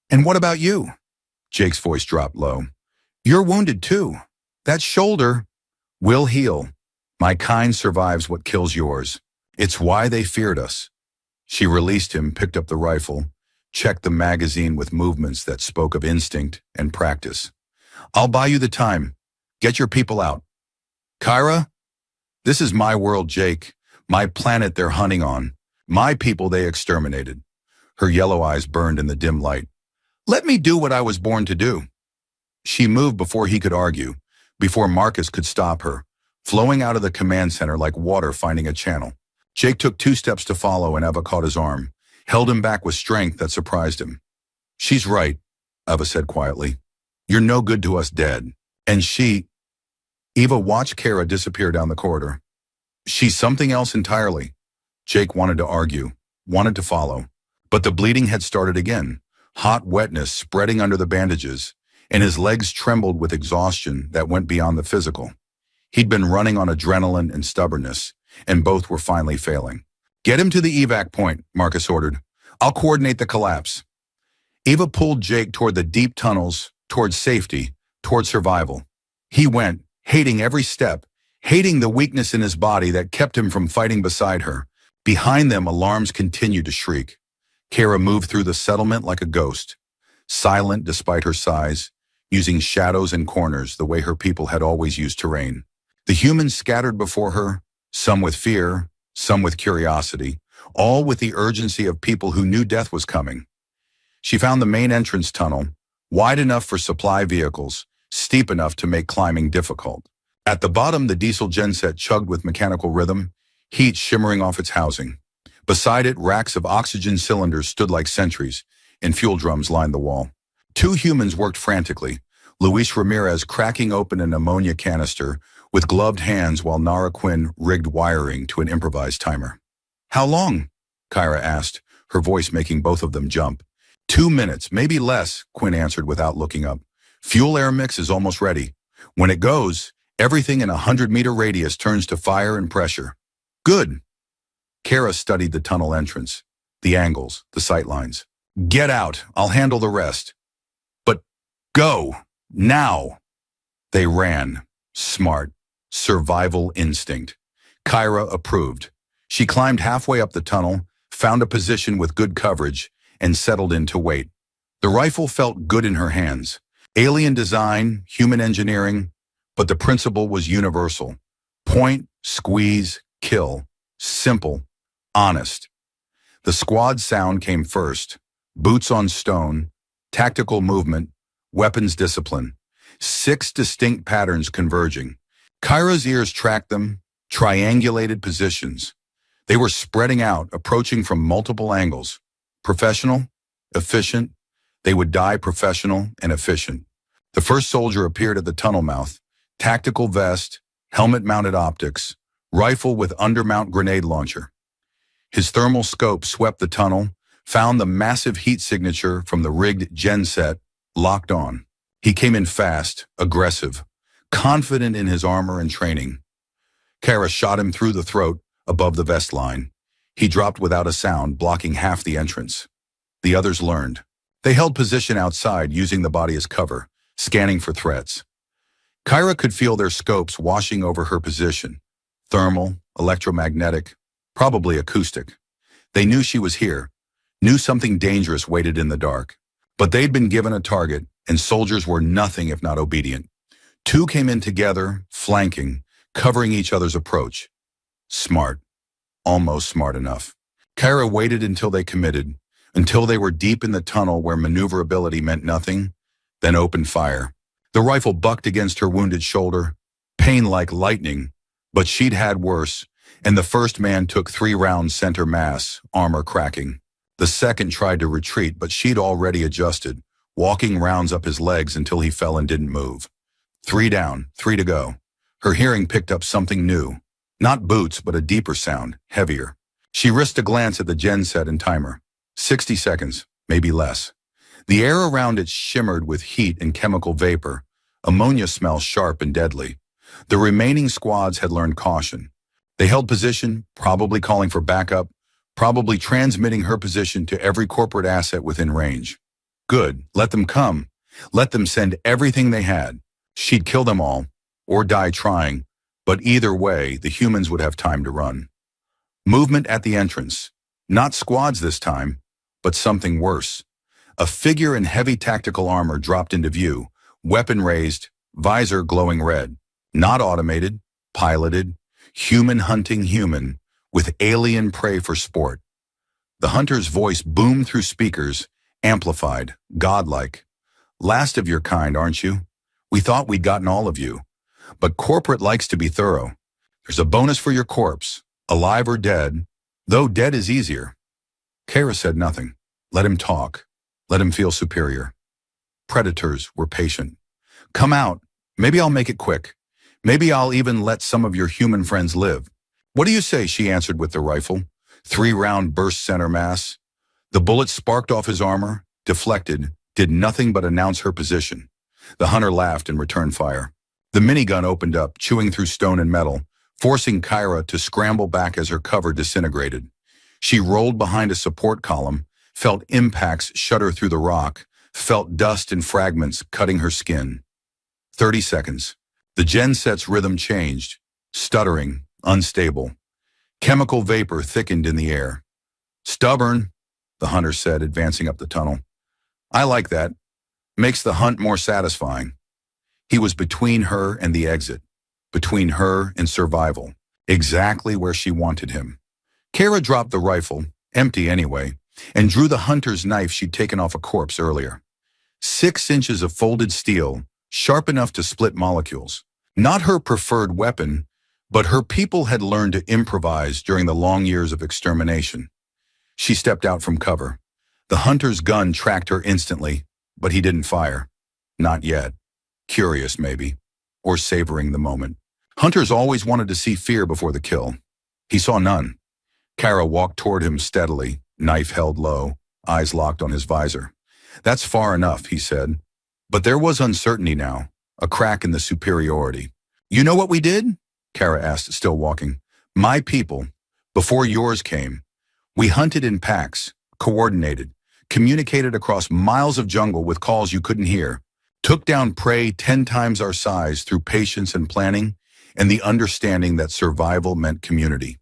Speaker 2: And what about you? Jake's voice dropped low. You're wounded too. That shoulder will heal. My kind survives what kills yours. It's why they feared us. She released him, picked up the rifle, checked the magazine with movements that spoke of instinct and practice. I'll buy you the time. Get your people out. Kyra, this is my world, Jake. My planet they're hunting on. My people they exterminated. Her yellow eyes burned in the dim light. Let me do what I was born to do. She moved before he could argue, before Marcus could stop her, flowing out of the command center like water finding a channel. Jake took 2 steps to follow and Eva caught his arm, held him back with strength that surprised him. She's right, Eva said quietly. You're no good to us dead. And Eva watched Kara disappear down the corridor. She's something else entirely. Jake wanted to argue, wanted to follow, but the bleeding had started again, hot wetness spreading under the bandages, and his legs trembled with exhaustion that went beyond the physical. He'd been running on adrenaline and stubbornness, and both were finally failing. Get him to the evac point, Marcus ordered. I'll coordinate the collapse. Eva pulled Jake toward the deep tunnels, toward safety, toward survival. He went, hating every step, hating the weakness in his body that kept him from fighting beside her. Behind them, alarms continued to shriek. Kara moved through the settlement like a ghost, silent despite her size, using shadows and corners the way her people had always used terrain. The humans scattered before her, some with fear, some with curiosity, all with the urgency of people who knew death was coming. She found the main entrance tunnel, wide enough for supply vehicles, steep enough to make climbing difficult. At the bottom, the diesel genset chugged with mechanical rhythm, heat shimmering off its housing. Beside it, racks of oxygen cylinders stood like sentries, and fuel drums lined the wall. 2 humans worked frantically, Luis Ramirez cracking open an ammonia canister with gloved hands while Nara Quinn rigged wiring to an improvised timer. How long? Kyra asked, her voice making both of them jump. 2 minutes, maybe less, Quinn answered without looking up. Fuel air mix is almost ready. When it goes, everything in a 100-meter radius turns to fire and pressure. Good. Kara studied the tunnel entrance, the angles, the sightlines. Get out, I'll handle the rest. But go, now. They ran, smart, survival instinct. Kyra approved. She climbed halfway up the tunnel, found a position with good coverage, and settled in to wait. The rifle felt good in her hands. Alien design, human engineering, but the principle was universal. Point, squeeze, kill. Simple, honest. The squad sound came first. Boots on stone, tactical movement, weapons discipline. 6 distinct patterns converging. Kyra's ears tracked them, triangulated positions. They were spreading out, approaching from multiple angles. Professional, efficient. They would die professional and efficient. The first soldier appeared at the tunnel mouth. Tactical vest, helmet-mounted optics, rifle with undermount grenade launcher. His thermal scope swept the tunnel, found the massive heat signature from the rigged gen set, locked on. He came in fast, aggressive, confident in his armor and training. Kara shot him through the throat, above the vest line. He dropped without a sound, blocking half the entrance. The others learned. They held position outside, using the body as cover, scanning for threats. Kyra could feel their scopes washing over her position. Thermal, electromagnetic, probably acoustic. They knew she was here, knew something dangerous waited in the dark. But they'd been given a target, and soldiers were nothing if not obedient. 2 came in together, flanking, covering each other's approach. Smart. Almost smart enough. Kyra waited until they committed, until they were deep in the tunnel where maneuverability meant nothing, then opened fire. The rifle bucked against her wounded shoulder, pain like lightning, but she'd had worse, and the first man took 3 rounds center mass, armor cracking. The second tried to retreat, but she'd already adjusted, walking rounds up his legs until he fell and didn't move. 3 down, 3 to go. Her hearing picked up something new. Not boots, but a deeper sound, heavier. She risked a glance at the gen set and timer. 60 seconds, maybe less. The air around it shimmered with heat and chemical vapor. Ammonia smelled sharp and deadly. The remaining squads had learned caution. They held position, probably calling for backup, probably transmitting her position to every corporate asset within range. Good, let them come. Let them send everything they had. She'd kill them all, or die trying, but either way, the humans would have time to run. Movement at the entrance. Not squads this time, but something worse. A figure in heavy tactical armor dropped into view, weapon raised, visor glowing red. Not automated, piloted, human hunting human, with alien prey for sport. The hunter's voice boomed through speakers, amplified, godlike. Last of your kind, aren't you? We thought we'd gotten all of you. But corporate likes to be thorough. There's a bonus for your corpse, alive or dead, though dead is easier. Kara said nothing. Let him talk. Let him feel superior. Predators were patient. Come out. Maybe I'll make it quick. Maybe I'll even let some of your human friends live. What do you say? She answered with the rifle. 3-round burst center mass. The bullet sparked off his armor, deflected, did nothing but announce her position. The hunter laughed and returned fire. The minigun opened up, chewing through stone and metal, forcing Kyra to scramble back as her cover disintegrated. She rolled behind a support column, felt impacts shudder through the rock, felt dust and fragments cutting her skin. 30 seconds. The gen set's rhythm changed, stuttering, unstable. Chemical vapor thickened in the air. Stubborn, the hunter said, advancing up the tunnel. I like that. Makes the hunt more satisfying. He was between her and the exit, between her and survival, exactly where she wanted him. Kara dropped the rifle, empty anyway, and drew the hunter's knife she'd taken off a corpse earlier. 6 inches of folded steel, sharp enough to split molecules. Not her preferred weapon, but her people had learned to improvise during the long years of extermination. She stepped out from cover. The hunter's gun tracked her instantly, but he didn't fire. Not yet. Curious, maybe, or savoring the moment. Hunters always wanted to see fear before the kill. He saw none. Kara walked toward him steadily, knife held low, eyes locked on his visor. That's far enough, he said. But there was uncertainty now, a crack in the superiority. You know what we did? Kara asked, still walking. My people, before yours came. We hunted in packs, coordinated, communicated across miles of jungle with calls you couldn't hear, took down prey 10 times our size through patience and planning, and the understanding that survival meant community.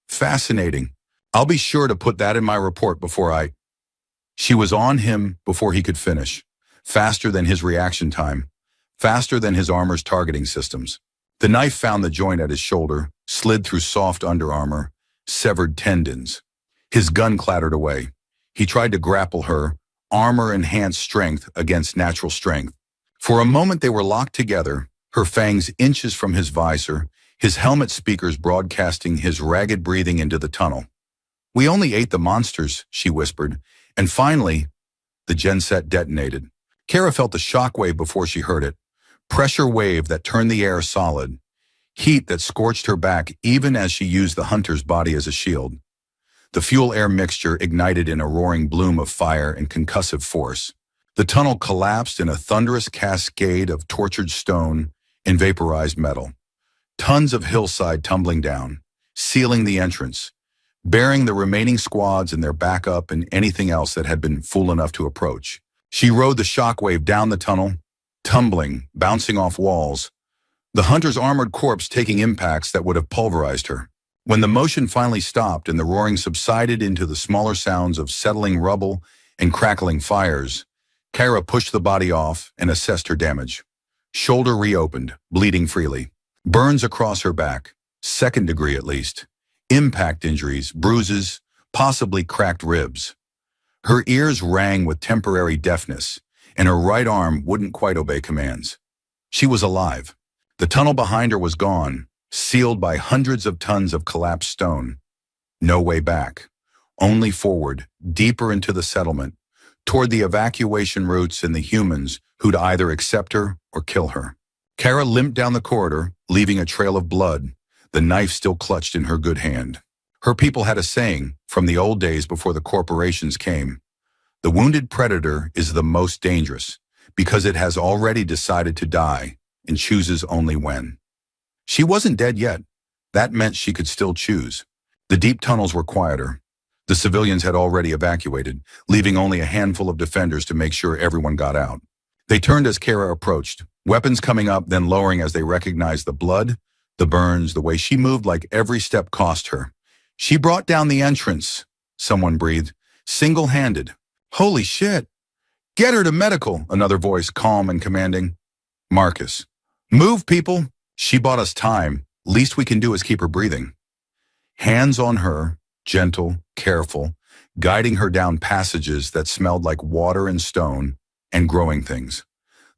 Speaker 2: Fascinating. I'll be sure to put that in my report before I... She was on him before he could finish, faster than his reaction time, faster than his armor's targeting systems. The knife found the joint at his shoulder, slid through soft underarmor, severed tendons. His gun clattered away. He tried to grapple her, armor-enhanced strength against natural strength. For a moment they were locked together, her fangs inches from his visor, his helmet speakers broadcasting his ragged breathing into the tunnel. "We only ate the monsters," she whispered, and finally, the genset detonated. Kara felt the shockwave before she heard it. Pressure wave that turned the air solid. Heat that scorched her back even as she used the hunter's body as a shield. The fuel-air mixture ignited in a roaring bloom of fire and concussive force. The tunnel collapsed in a thunderous cascade of tortured stone and vaporized metal. Tons of hillside tumbling down, sealing the entrance, burying the remaining squads and their backup and anything else that had been fool enough to approach. She rode the shockwave down the tunnel, tumbling, bouncing off walls, the hunter's armored corpse taking impacts that would have pulverized her. When the motion finally stopped and the roaring subsided into the smaller sounds of settling rubble and crackling fires, Kara pushed the body off and assessed her damage. Shoulder reopened, bleeding freely. Burns across her back, second degree at least. Impact injuries, bruises, possibly cracked ribs. Her ears rang with temporary deafness, and her right arm wouldn't quite obey commands. She was alive. The tunnel behind her was gone, sealed by hundreds of tons of collapsed stone. No way back. Only forward, deeper into the settlement, toward the evacuation routes and the humans who'd either accept her or kill her. Kara limped down the corridor, leaving a trail of blood, the knife still clutched in her good hand. Her people had a saying from the old days before the corporations came. The wounded predator is the most dangerous because it has already decided to die and chooses only when. She wasn't dead yet. That meant she could still choose. The deep tunnels were quieter. The civilians had already evacuated, leaving only a handful of defenders to make sure everyone got out. They turned as Kara approached, weapons coming up, then lowering as they recognized the blood, the burns, the way she moved like every step cost her. "She brought down the entrance," someone breathed, "single-handed." "Holy shit!" "Get her to medical," another voice, calm and commanding. "Marcus, move, people. She bought us time. Least we can do is keep her breathing." Hands on her, gentle, careful, guiding her down passages that smelled like water and stone and growing things.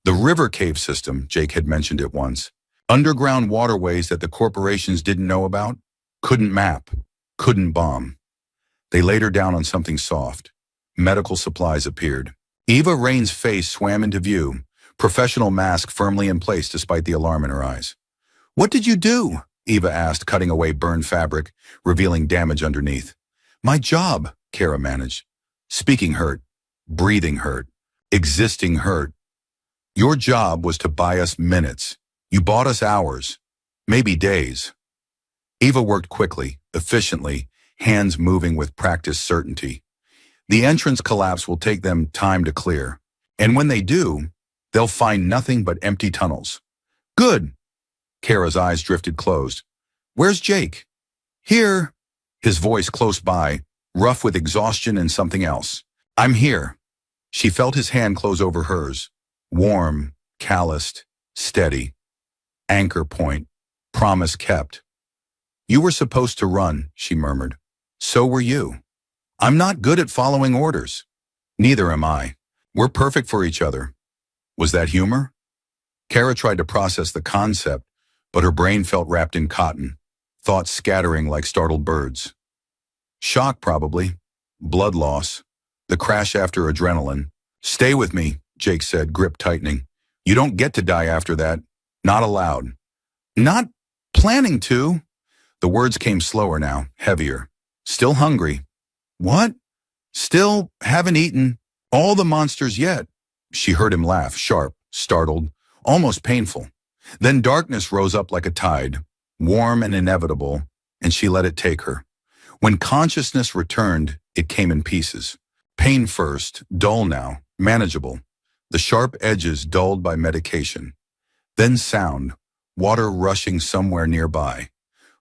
Speaker 2: The river cave system, Jake had mentioned it once. Underground waterways that the corporations didn't know about, couldn't map, couldn't bomb. They laid her down on something soft. Medical supplies appeared. Eva Rain's face swam into view, professional mask firmly in place despite the alarm in her eyes. "What did you do?" Eva asked, cutting away burned fabric, revealing damage underneath. "My job," Kara managed. Speaking hurt, breathing hurt, existing hurt. "Your job was to buy us minutes. You bought us hours, maybe days." Eva worked quickly, efficiently, hands moving with practiced certainty. The entrance collapse will take them time to clear. And when they do, they'll find nothing but empty tunnels. "Good." Kara's eyes drifted closed. "Where's Jake?" "Here." His voice close by, rough with exhaustion and something else. "I'm here." She felt his hand close over hers. Warm, calloused, steady. Anchor point. Promise kept. "You were supposed to run," she murmured. "So were you." "I'm not good at following orders." "Neither am I. We're perfect for each other." Was that humor? Kara tried to process the concept, but her brain felt wrapped in cotton, thoughts scattering like startled birds. Shock, probably. Blood loss. The crash after adrenaline. "Stay with me," Jake said, grip tightening. "You don't get to die after that. Not allowed." "Not planning to." The words came slower now, heavier. "Still hungry." "What?" "Still haven't eaten all the monsters yet." She heard him laugh, sharp, startled, almost painful. Then darkness rose up like a tide, warm and inevitable, and she let it take her. When consciousness returned, it came in pieces. Pain first, dull now, manageable. The sharp edges dulled by medication. Then sound, water rushing somewhere nearby.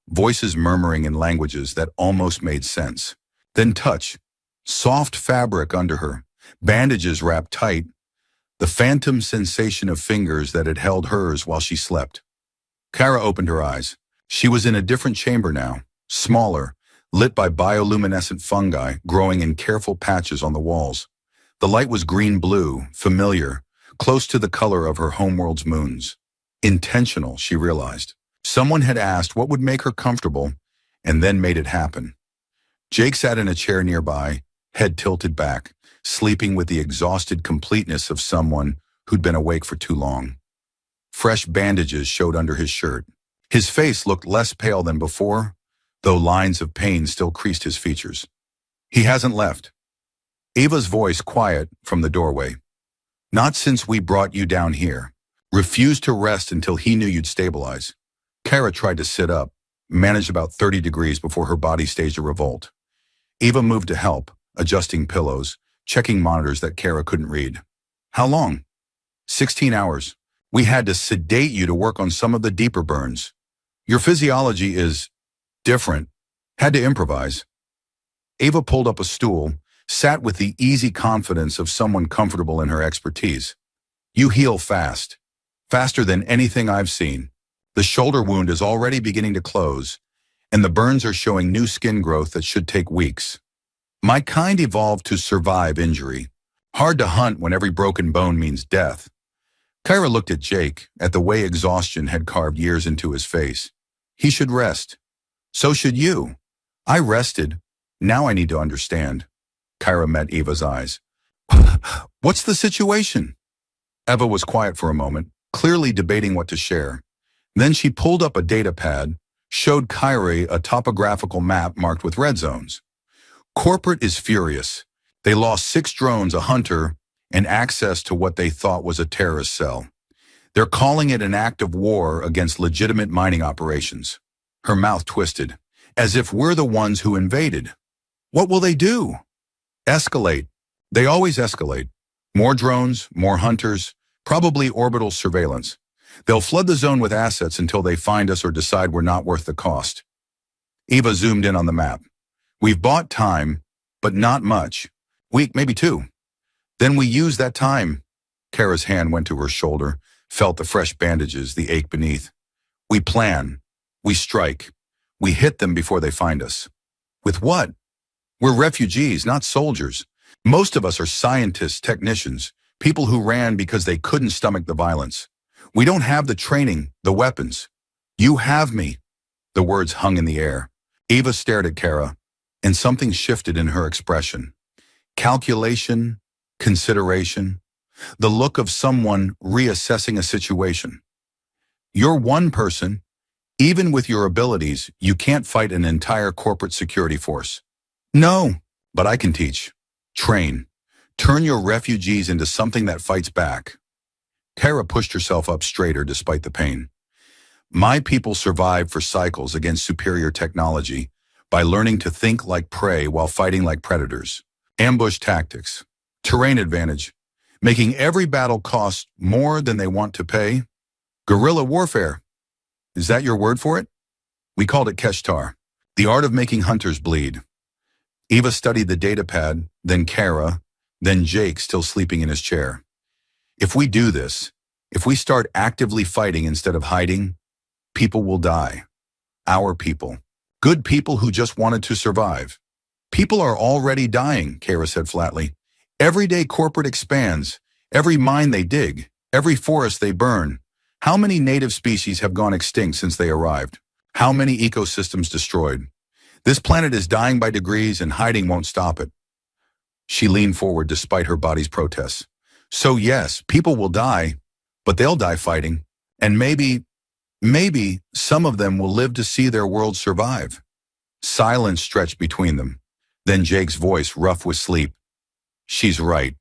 Speaker 2: Voices murmuring in languages that almost made sense. Then touch, soft fabric under her, bandages wrapped tight, the phantom sensation of fingers that had held hers while she slept. Kara opened her eyes. She was in a different chamber now, smaller, lit by bioluminescent fungi growing in careful patches on the walls. The light was green-blue, familiar, close to the color of her homeworld's moons. Intentional, she realized. Someone had asked what would make her comfortable, and then made it happen. Jake sat in a chair nearby, head tilted back, sleeping with the exhausted completeness of someone who'd been awake for too long. Fresh bandages showed under his shirt. His face looked less pale than before, though lines of pain still creased his features. He hasn't left. Ava's voice quiet from the doorway. Not since we brought you down here. Refused to rest until he knew you'd stabilize. Kara tried to sit up, managed about 30 degrees before her body staged a revolt. Ava moved to help, adjusting pillows, checking monitors that Kara couldn't read. How long? 16 hours. We had to sedate you to work on some of the deeper burns. Your physiology is different. Had to improvise. Ava pulled up a stool, sat with the easy confidence of someone comfortable in her expertise. You heal fast. Faster than anything I've seen. The shoulder wound is already beginning to close, and the burns are showing new skin growth that should take weeks. My kind evolved to survive injury. Hard to hunt when every broken bone means death. Kyra looked at Jake, at the way exhaustion had carved years into his face. He should rest. So should you. I rested. Now I need to understand. Kyra met Eva's eyes. What's the situation? Eva was quiet for a moment, clearly debating what to share. Then she pulled up a data pad, showed Kyra a topographical map marked with red zones. Corporate is furious. They lost 6 drones, a hunter, and access to what they thought was a terrorist cell. They're calling it an act of war against legitimate mining operations. Her mouth twisted, as if we're the ones who invaded. What will they do? Escalate. They always escalate. More drones, more hunters, probably orbital surveillance. They'll flood the zone with assets until they find us or decide we're not worth the cost. Eva zoomed in on the map. We've bought time, but not much. Week, maybe 2. Then we use that time. Kara's hand went to her shoulder, felt the fresh bandages, the ache beneath. We plan. We strike. We hit them before they find us. With what? We're refugees, not soldiers. Most of us are scientists, technicians, people who ran because they couldn't stomach the violence. We don't have the training, the weapons. You have me. The words hung in the air. Eva stared at Kara, and something shifted in her expression. Calculation, consideration, the look of someone reassessing a situation. You're one person. Even with your abilities, you can't fight an entire corporate security force. No, but I can teach. Train. Turn your refugees into something that fights back. Kara pushed herself up straighter despite the pain. My people survived for cycles against superior technology by learning to think like prey while fighting like predators. Ambush tactics. Terrain advantage. Making every battle cost more than they want to pay. Guerrilla warfare. Is that your word for it? We called it Keshtar. The art of making hunters bleed. Eva studied the data pad, then Kara, then Jake still sleeping in his chair. If we do this, if we start actively fighting instead of hiding, people will die. Our people. Good people who just wanted to survive. People are already dying, Kara said flatly. Every day corporate expands, every mine they dig, every forest they burn. How many native species have gone extinct since they arrived? How many ecosystems destroyed? This planet is dying by degrees and hiding won't stop it. She leaned forward despite her body's protests. So yes, people will die, but they'll die fighting. And maybe some of them will live to see their world survive. Silence stretched between them. Then Jake's voice, rough with sleep. She's right.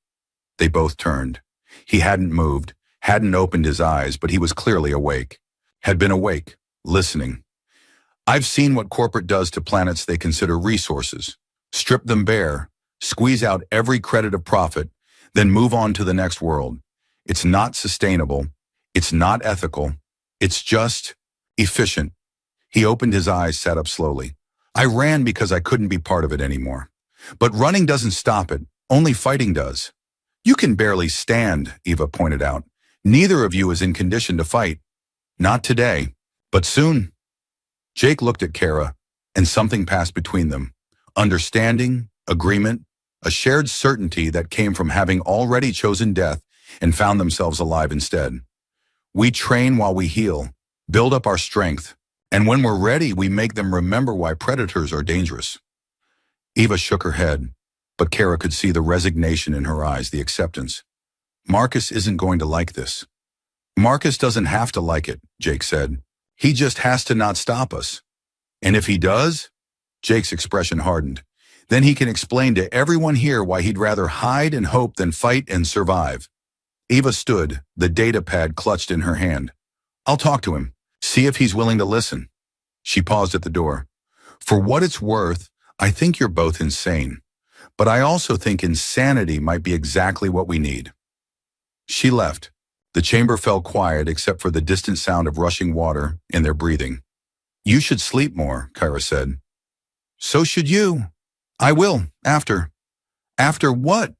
Speaker 2: They both turned. He hadn't moved, hadn't opened his eyes, but he was clearly awake. Had been awake, listening. I've seen what corporate does to planets they consider resources. Strip them bare, squeeze out every credit of profit, then move on to the next world. It's not sustainable. It's not ethical. It's just efficient. He opened his eyes, sat up slowly. I ran because I couldn't be part of it anymore. But running doesn't stop it. Only fighting does. You can barely stand, Eva pointed out. Neither of you is in condition to fight. Not today, but soon. Jake looked at Kara, and something passed between them. Understanding, agreement, a shared certainty that came from having already chosen death and found themselves alive instead. We train while we heal, build up our strength, and when we're ready, we make them remember why predators are dangerous. Eva shook her head, but Kara could see the resignation in her eyes, the acceptance. Marcus isn't going to like this. Marcus doesn't have to like it, Jake said. He just has to not stop us. And if he does, Jake's expression hardened, then he can explain to everyone here why he'd rather hide and hope than fight and survive. Eva stood, the data pad clutched in her hand. I'll talk to him, see if he's willing to listen. She paused at the door. For what it's worth, I think you're both insane. But I also think insanity might be exactly what we need. She left. The chamber fell quiet except for the distant sound of rushing water and their breathing. You should sleep more, Kyra said. So should you. I will, after. After what?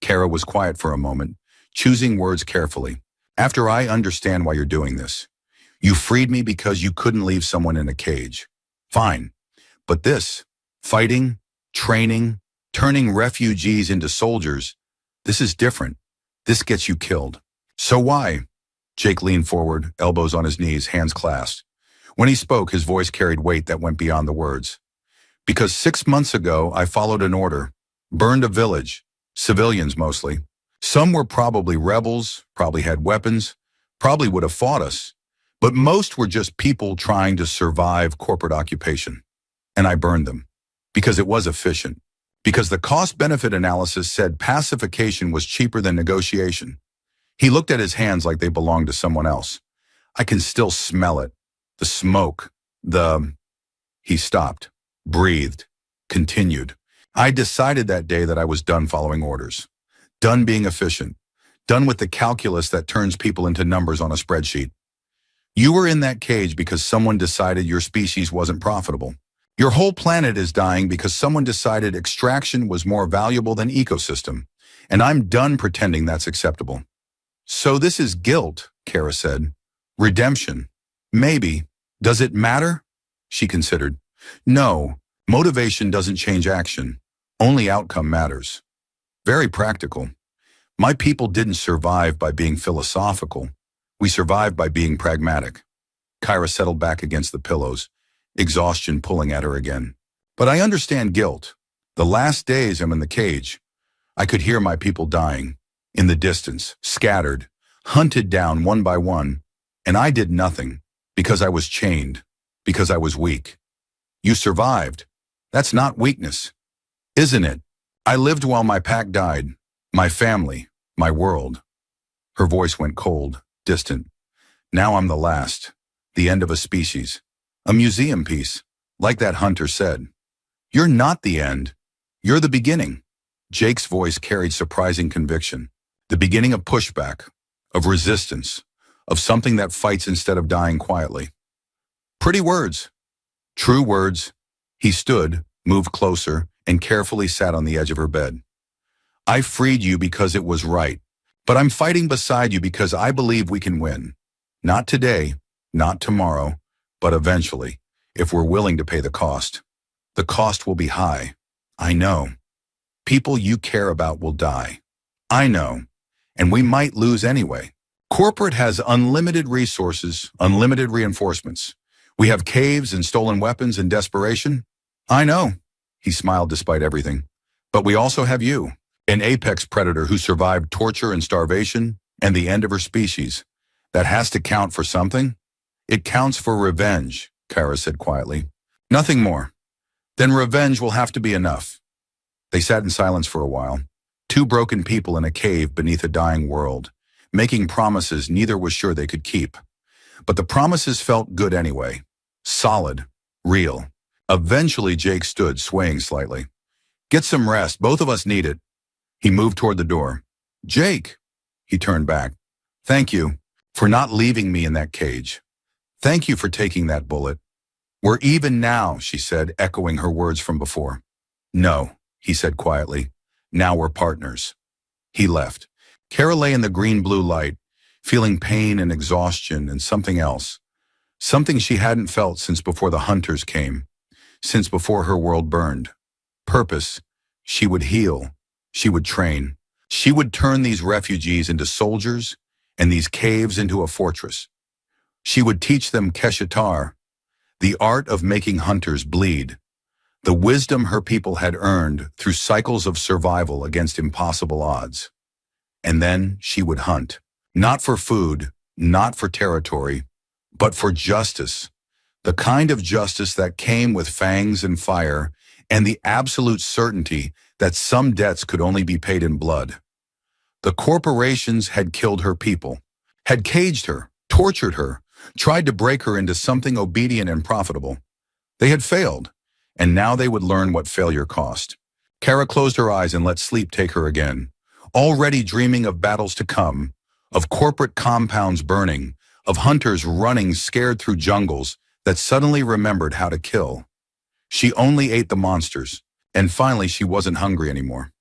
Speaker 2: Kara was quiet for a moment, choosing words carefully. After I understand why you're doing this. You freed me because you couldn't leave someone in a cage. Fine. But this, fighting, training, turning refugees into soldiers, this is different. This gets you killed. So why? Jake leaned forward, elbows on his knees, hands clasped. When he spoke, his voice carried weight that went beyond the words. Because 6 months ago, I followed an order, burned a village, civilians mostly. Some were probably rebels, probably had weapons, probably would have fought us. But most were just people trying to survive corporate occupation. And I burned them. Because it was efficient. Because the cost-benefit analysis said pacification was cheaper than negotiation. He looked at his hands like they belonged to someone else. I can still smell it. The smoke. He stopped, breathed, continued. I decided that day that I was done following orders. Done being efficient. Done with the calculus that turns people into numbers on a spreadsheet. You were in that cage because someone decided your species wasn't profitable. Your whole planet is dying because someone decided extraction was more valuable than ecosystem. And I'm done pretending that's acceptable. So this is guilt, Kara said. Redemption. Maybe. Does it matter? She considered. No, motivation doesn't change action. Only outcome matters. Very practical. My people didn't survive by being philosophical. We survived by being pragmatic. Kyra settled back against the pillows, exhaustion pulling at her again. But I understand guilt. The last days I'm in the cage. I could hear my people dying. In the distance, scattered, hunted down one by one. And I did nothing. Because I was chained. Because I was weak. You survived. That's not weakness. Isn't it? I lived while my pack died. My family. My world. Her voice went cold, distant. Now I'm the last. The end of a species. A museum piece. Like that hunter said. You're not the end. You're the beginning. Jake's voice carried surprising conviction. The beginning of pushback. Of resistance. Of something that fights instead of dying quietly. Pretty words. True words. He stood, moved closer, and carefully sat on the edge of her bed. I freed you because it was right, but I'm fighting beside you because I believe we can win. Not today, not tomorrow, but eventually, if we're willing to pay the cost. The cost will be high. I know. People you care about will die. I know. And we might lose anyway. Corporate has unlimited resources, unlimited reinforcements. We have caves and stolen weapons and desperation. I know. He smiled despite everything. But we also have you, an apex predator who survived torture and starvation and the end of her species. That has to count for something. It counts for revenge, Kyra said quietly. Nothing more. Then revenge will have to be enough. They sat in silence for a while. Two broken people in a cave beneath a dying world, making promises neither was sure they could keep. But the promises felt good anyway. Solid. Real. Eventually Jake stood, swaying slightly. Get some rest. Both of us need it. He moved toward the door. Jake! He turned back. Thank you for not leaving me in that cage. Thank you for taking that bullet. We're even now, she said, echoing her words from before. No, he said quietly. Now we're partners. He left. Kara lay in the green-blue light, feeling pain and exhaustion and something else. Something she hadn't felt since before the hunters came, since before her world burned. Purpose. She would heal. She would train. She would turn these refugees into soldiers and these caves into a fortress. She would teach them Keshatar, the art of making hunters bleed, the wisdom her people had earned through cycles of survival against impossible odds. And then she would hunt, not for food, not for territory, but for justice, the kind of justice that came with fangs and fire and the absolute certainty that some debts could only be paid in blood. The corporations had killed her people, had caged her, tortured her, tried to break her into something obedient and profitable. They had failed, and now they would learn what failure cost. Kara closed her eyes and let sleep take her again, already dreaming of battles to come, of corporate compounds burning, of hunters running scared through jungles that suddenly remembered how to kill. She only ate the monsters, and finally she wasn't hungry anymore.